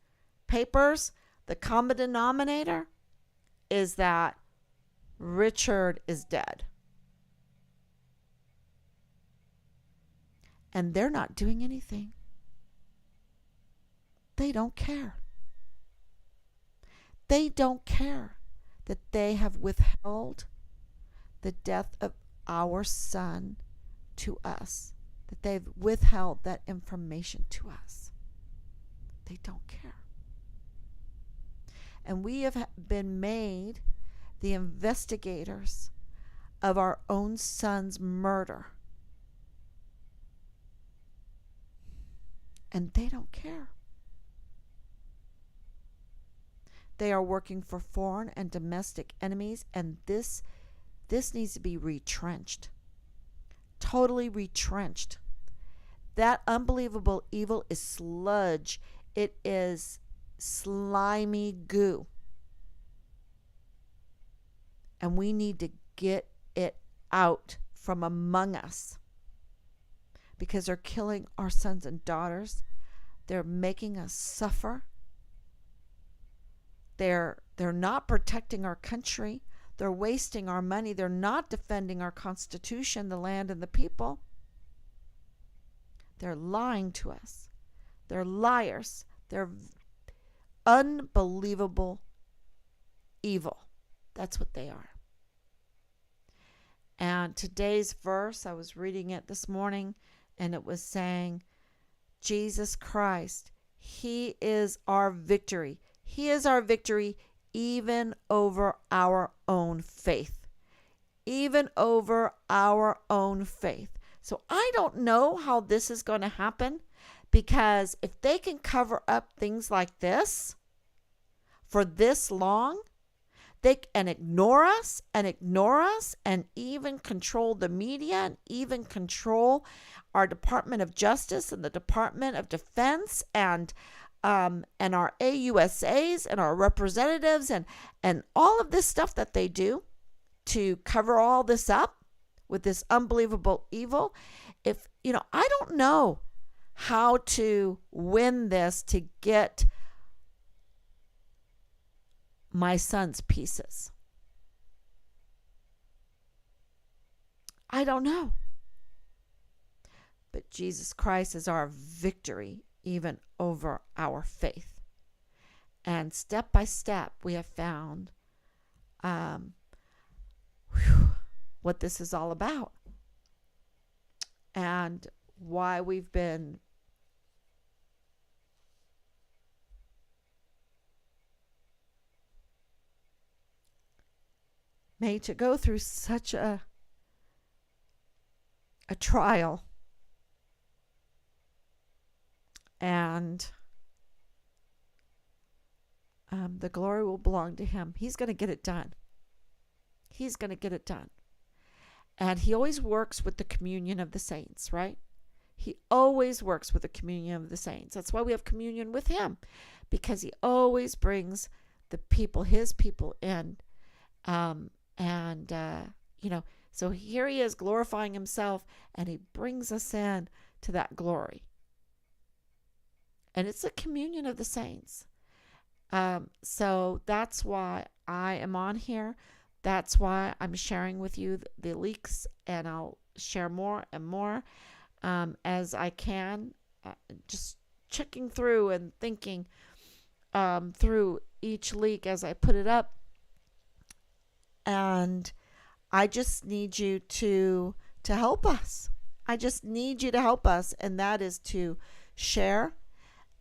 papers, the common denominator is that Richard is dead. And they're not doing anything. They don't care. They don't care that they have withheld the death of our son to us, that they've withheld that information to us. They don't care. And we have been made the investigators of our own son's murder. And they don't care. They are working for foreign and domestic enemies, and this needs to be retrenched. Totally retrenched. That unbelievable evil is sludge. It is slimy goo. And we need to get it out from among us, because they're killing our sons and daughters. They're making us suffer. They're not protecting our country. They're wasting our money. They're not defending our Constitution, the land, and the people. They're lying to us. They're liars. They're unbelievable evil. That's what they are. And today's verse, I was reading it this morning, and it was saying, Jesus Christ, He is our victory. He is our victory even over our own faith. Even over our own faith. So I don't know how this is going to happen, because if they can cover up things like this for this long, and ignore us and even control the media and even control our Department of Justice and the Department of Defense and our AUSAs and our representatives and all of this stuff that they do to cover all this up with this unbelievable evil. I don't know how to win this to get my son's pieces. I don't know. But Jesus Christ is our victory even over our faith. And step by step, we have found what this is all about and why we've been made to go through such a trial And the glory will belong to him. He's going to get it done. He's going to get it done. And he always works with the communion of the saints, right? He always works with the communion of the saints. That's why we have communion with him, because he always brings the people, his people, in. So here he is glorifying himself, and he brings us in to that glory. And it's a communion of the saints. So that's why I am on here. That's why I'm sharing with you the leaks, and I'll share more and more as I can, just checking through and thinking through each leak as I put it up. And I just need you to help us. I just need you to help us, and that is to share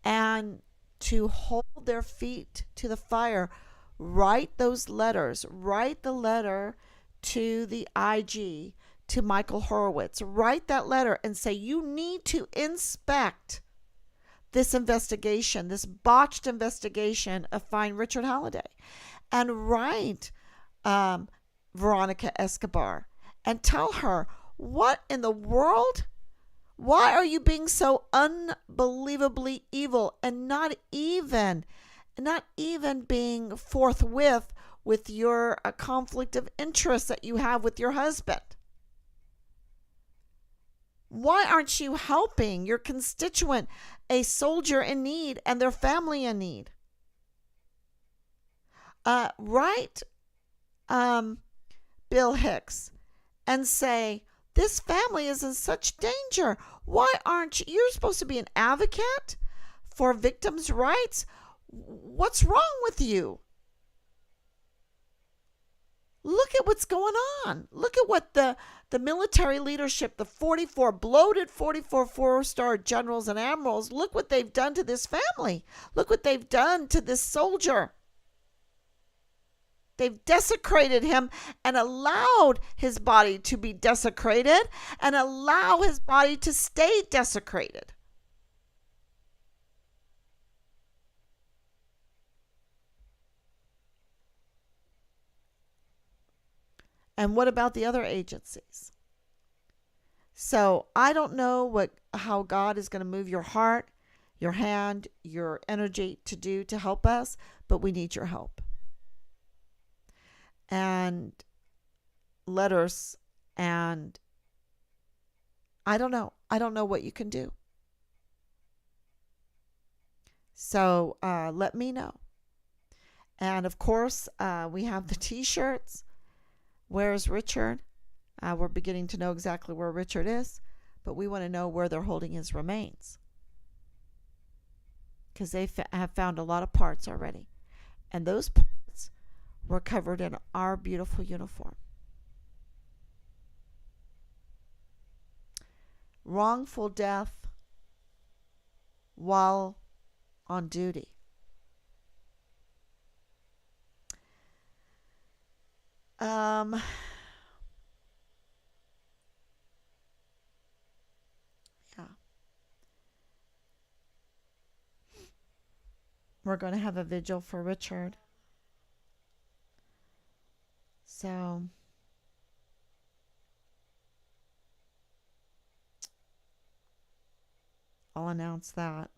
and to hold their feet to the fire. Write those letters. Write the letter to the IG, to Michael Horowitz. Write that letter and say, you need to inspect this investigation, this botched investigation of Find Richard Halliday. And write Veronica Escobar and tell her, what in the world? Why are you being so unbelievably evil and not even being forthwith with your conflict of interest that you have with your husband? Why aren't you helping your constituent, a soldier in need, and their family in need? Write Bill Hicks and say, this family is in such danger. Why aren't you're supposed to be an advocate for victims' rights? What's wrong with you? Look at what's going on. Look at what the military leadership, the 44 bloated 44 four-star generals and admirals, look what they've done to this family. Look what they've done to this soldier. They've desecrated him and allowed his body to be desecrated and allow his body to stay desecrated. And what about the other agencies? So I don't know how God is going to move your heart, your hand, your energy to help us, but we need your help. And letters, and I don't know what you can do. So let me know. And of course, we have the t-shirts. Where's Richard? We're beginning to know exactly where Richard is, but we want to know where they're holding his remains, because they have found a lot of parts already, and those parts were covered in our beautiful uniform. Wrongful death while on duty. Yeah. We're going to have a vigil for Richard. So I'll announce that.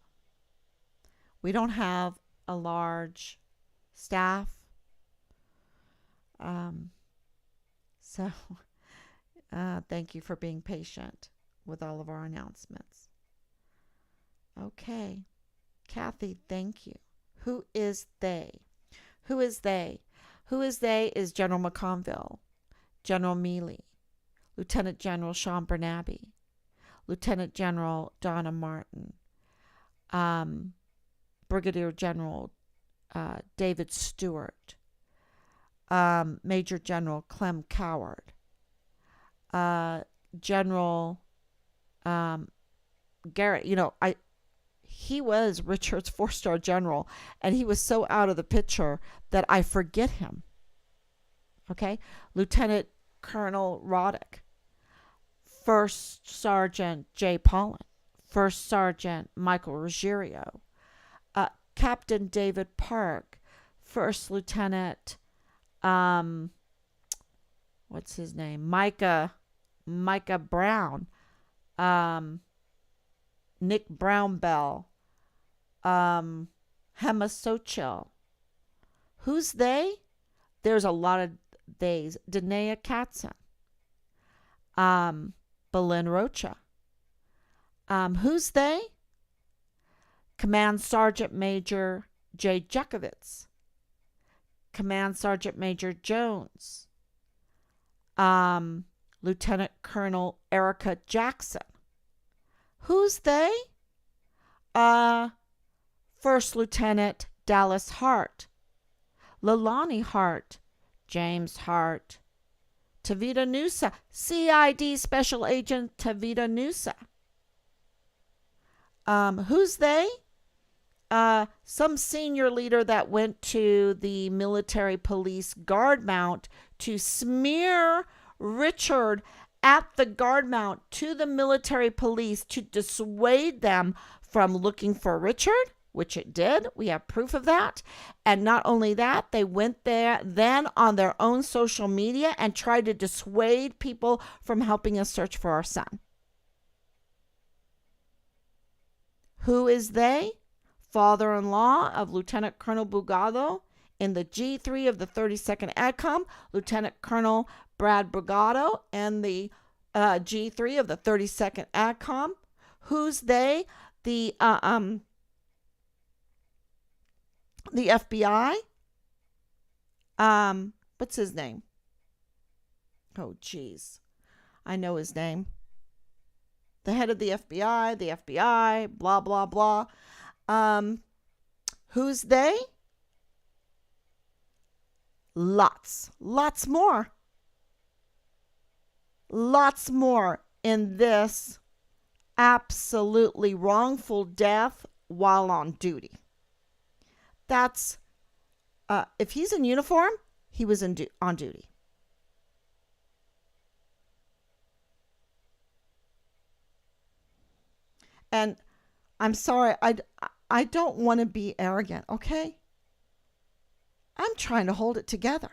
We don't have a large staff. So thank you for being patient with all of our announcements. Okay. Kathy, thank you. Who is they? Who is they? Who is they is General McConville, General Mealy, Lieutenant General Sean Bernabe, Lieutenant General Donna Martin, Brigadier General David Stewart, Major General Clem Coward, General Garrett. He was Richard's 4-star general, and he was so out of the picture that I forget him. Okay? Lieutenant Colonel Roddick, First Sergeant Jay Pollan, First Sergeant Michael Ruggiero, Captain David Park, First Lieutenant, um, what's his name? Micah Brown, um, Nick Brown Bell, Hema Sochil. Who's they? There's a lot of theys. Danae Katzen, Belen Rocha. Who's they? Command Sergeant Major Jay Jukovitz, Command Sergeant Major Jones, Lieutenant Colonel Erica Jackson. Who's they? First Lieutenant Dallas Hart, Leilani Hart, James Hart, Tavita Nusa, CID Special Agent Tavita Nusa. Who's they? Some senior leader that went to the military police guard mount to smear Richard at the guard mount to the military police to dissuade them from looking for Richard, which it did. We have proof of that. And not only that, they went there then on their own social media and tried to dissuade people from helping us search for our son. Who is they? Father-in-law of Lieutenant Colonel Bugado in the G3 of the 32nd ADCOM, Lieutenant Colonel Brad Brigado and the G3 of the 32nd ADCOM. Who's they? The FBI. What's his name? Oh, geez. I know his name. The head of the FBI, blah, blah, blah. Who's they? Lots more. Lots more in this absolutely wrongful death while on duty. That's, if he's in uniform, he was on duty. And I'm sorry, I don't want to be arrogant, okay? I'm trying to hold it together.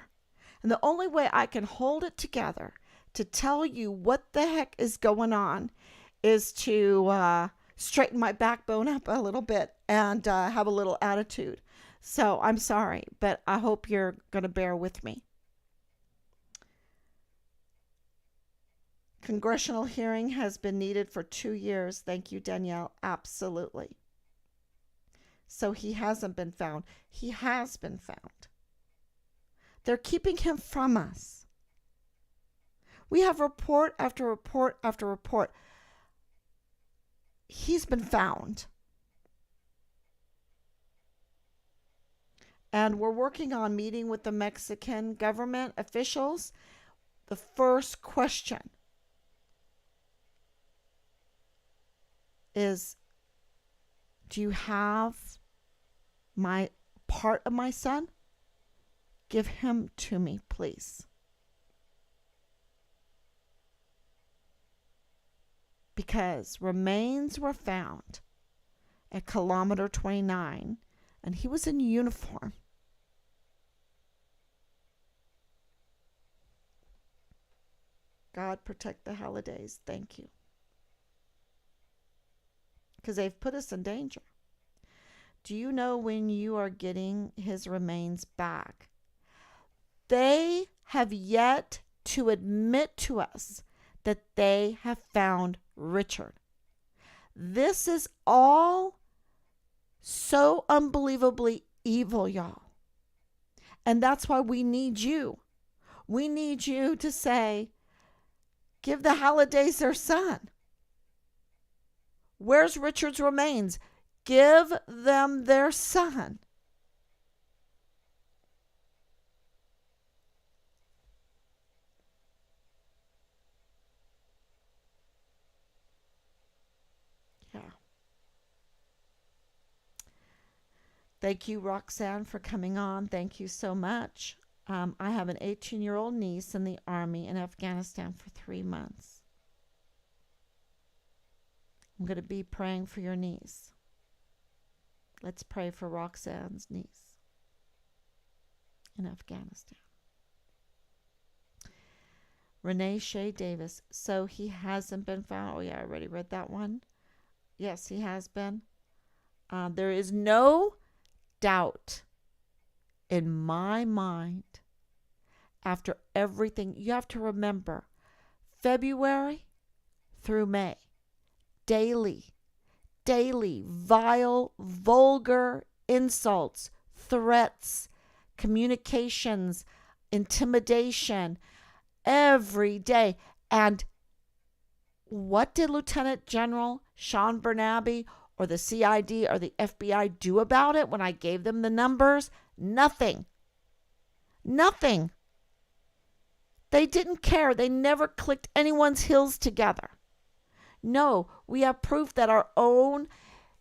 And the only way I can hold it together to tell you what the heck is going on is to straighten my backbone up a little bit and have a little attitude. So I'm sorry, but I hope you're going to bear with me. Congressional hearing has been needed for 2 years. Thank you, Danielle. Absolutely. So he hasn't been found. He has been found. They're keeping him from us. We have report after report after report. He's been found. And we're working on meeting with the Mexican government officials. The first question is, do you have my part of my son? Give him to me, please. Because remains were found at kilometer 29, and he was in uniform. God protect the Hallidays. Thank you. Because they've put us in danger. Do you know when you are getting his remains back? They have yet to admit to us that they have found Richard. This is all so unbelievably evil, y'all. And that's why we need you. We need you to say, give the Hallidays their son. Where's Richard's remains? Give them their son. Yeah. Thank you, Roxanne, for coming on. Thank you so much. I have an 18-year-old niece in the Army in Afghanistan for 3 months. I'm going to be praying for your niece. Let's pray for Roxanne's niece in Afghanistan. Renee Shea Davis. So he hasn't been found. Oh, yeah, I already read that one. Yes, he has been. There is no doubt in my mind after everything. You have to remember, February through May, daily, vile, vulgar insults, threats, communications, intimidation, every day. And what did Lieutenant General Sean Bernabe or the CID or the FBI do about it when I gave them the numbers? Nothing. Nothing. They didn't care. They never clicked anyone's heels together. No, we have proof that our own,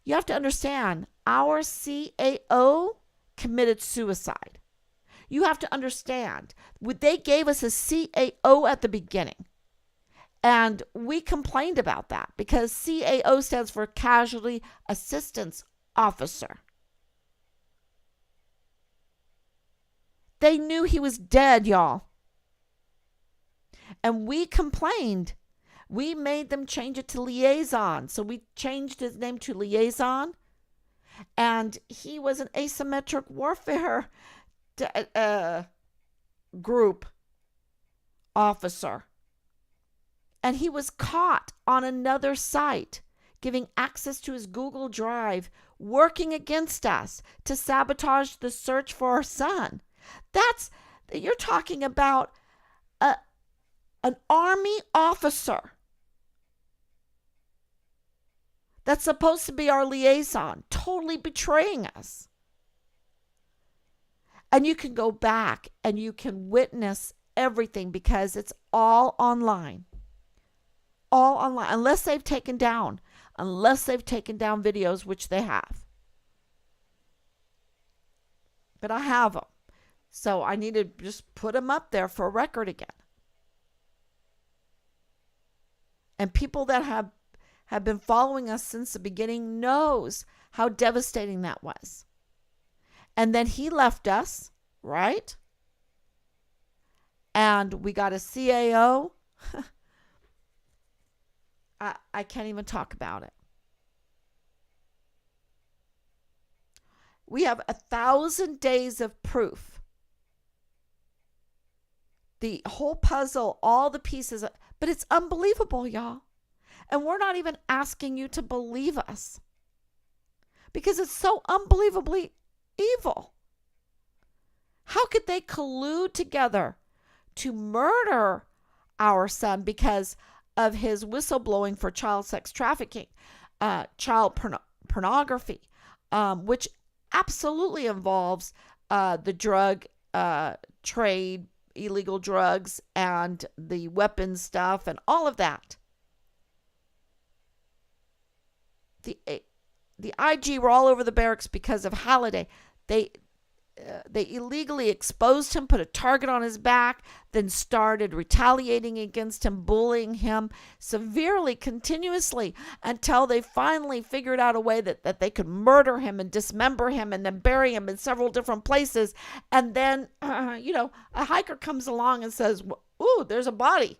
you have to understand, our CAO committed suicide. You have to understand, they gave us a CAO at the beginning. And we complained about that because CAO stands for Casualty Assistance Officer. They knew he was dead, y'all. And we complained. We made them change it to liaison. So we changed his name to liaison. And he was an asymmetric warfare group officer. And he was caught on another site, giving access to his Google Drive, working against us to sabotage the search for our son. You're talking about an Army officer that's supposed to be our liaison, totally betraying us. And you can go back and you can witness everything because it's all online. All online, unless they've taken down videos, which they have. But I have them. So I need to just put them up there for a record again. And people that have been following us since the beginning knows how devastating that was. And then he left us, right? And we got a CAO. I can't even talk about it. We have 1,000 days of proof. The whole puzzle, all the pieces, but it's unbelievable, y'all. And we're not even asking you to believe us because it's so unbelievably evil. How could they collude together to murder our son because of his whistleblowing for child sex trafficking, child pornography, which absolutely involves the drug trade, illegal drugs, and the weapons stuff and all of that. The IG were all over the barracks because of Halliday. They illegally exposed him, put a target on his back, then started retaliating against him, bullying him severely, continuously, until they finally figured out a way that they could murder him and dismember him and then bury him in several different places. And then, a hiker comes along and says, ooh, there's a body.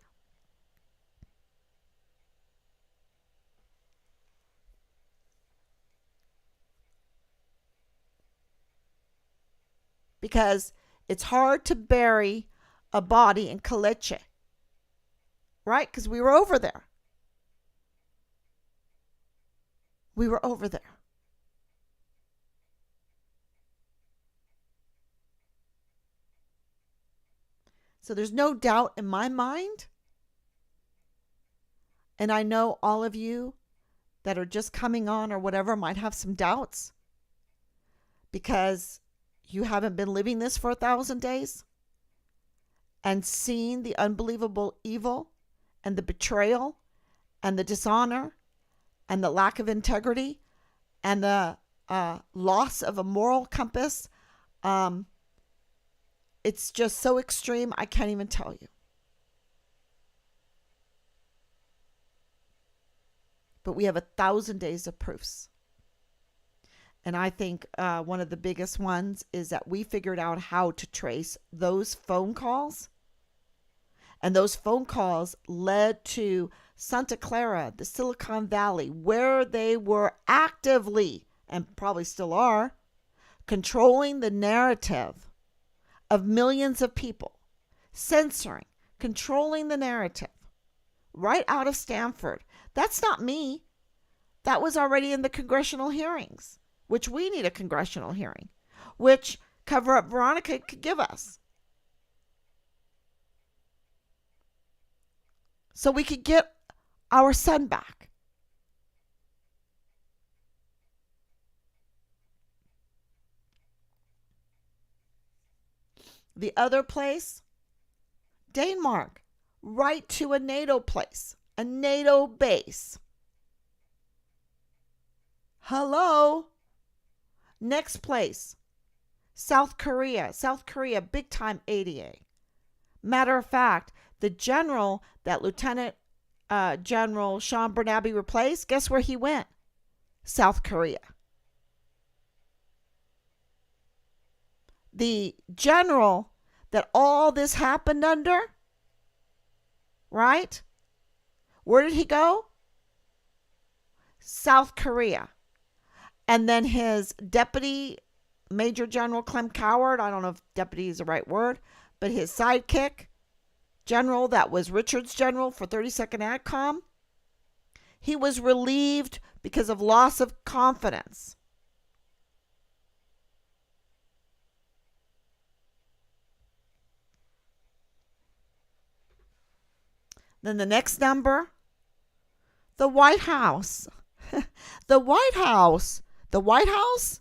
Because it's hard to bury a body in Kaleche, right? Because we were over there. So there's no doubt in my mind, and I know all of you that are just coming on or whatever might have some doubts because you haven't been living this for 1,000 days and seen the unbelievable evil and the betrayal and the dishonor and the lack of integrity and the loss of a moral compass. It's just so extreme, I can't even tell you. but we have 1,000 days of proofs. And I think one of the biggest ones is that we figured out how to trace those phone calls. And those phone calls led to Santa Clara, the Silicon Valley, where they were actively, and probably still are, controlling the narrative of millions of people, censoring, controlling the narrative right out of Stanford. That's not me. That was already in the congressional hearings, which we need a congressional hearing, which Cover Up Veronica could give us. So we could get our son back. The other place, Denmark, right to a NATO place, a NATO base. Hello. Next place, South Korea. South Korea, big time ADA. Matter of fact, the general that Lieutenant General Sean Bernabe replaced, guess where he went? South Korea. The general that all this happened under, right? Where did he go? South Korea. And then his deputy, Major General Clem Coward, I don't know if deputy is the right word, but his sidekick, general that was Richard's general for 32nd ADCOM, he was relieved because of loss of confidence. Then the next number, the White House. The White House. The White House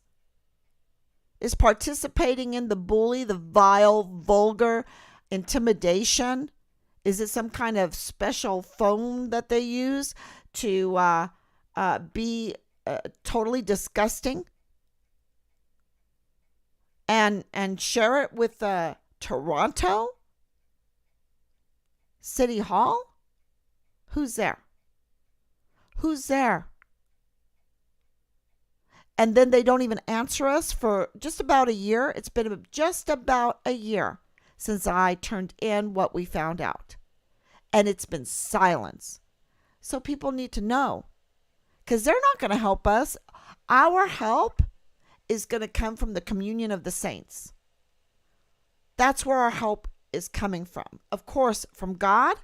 is participating in the bully, the vile, vulgar intimidation. Is it some kind of special phone that they use to be totally disgusting? And share it with Toronto City Hall? Who's there? Who's there? And then they don't even answer us for just about a year. It's been just about a year since I turned in what we found out. And it's been silence. So people need to know, because they're not going to help us. Our help is going to come from the communion of the saints. That's where our help is coming from. Of course, from God,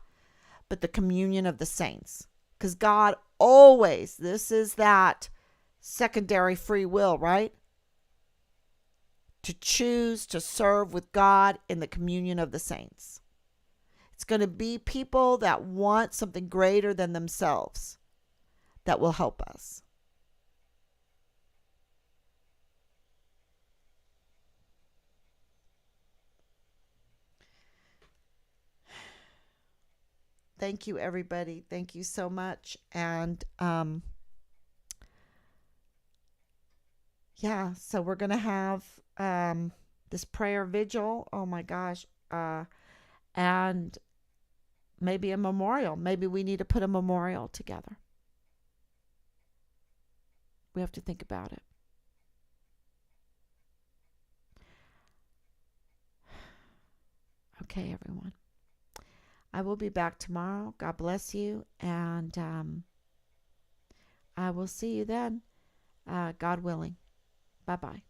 but the communion of the saints. Because God always, this is that secondary free will, right? To choose to serve with God in the communion of the saints. It's going to be people that want something greater than themselves that will help us. Thank you, everybody. Thank you so much. And yeah, so we're going to have this prayer vigil. Oh my gosh. And maybe a memorial. Maybe we need to put a memorial together. We have to think about it. Okay, everyone. I will be back tomorrow. God bless you. And I will see you then, God willing. Bye-bye.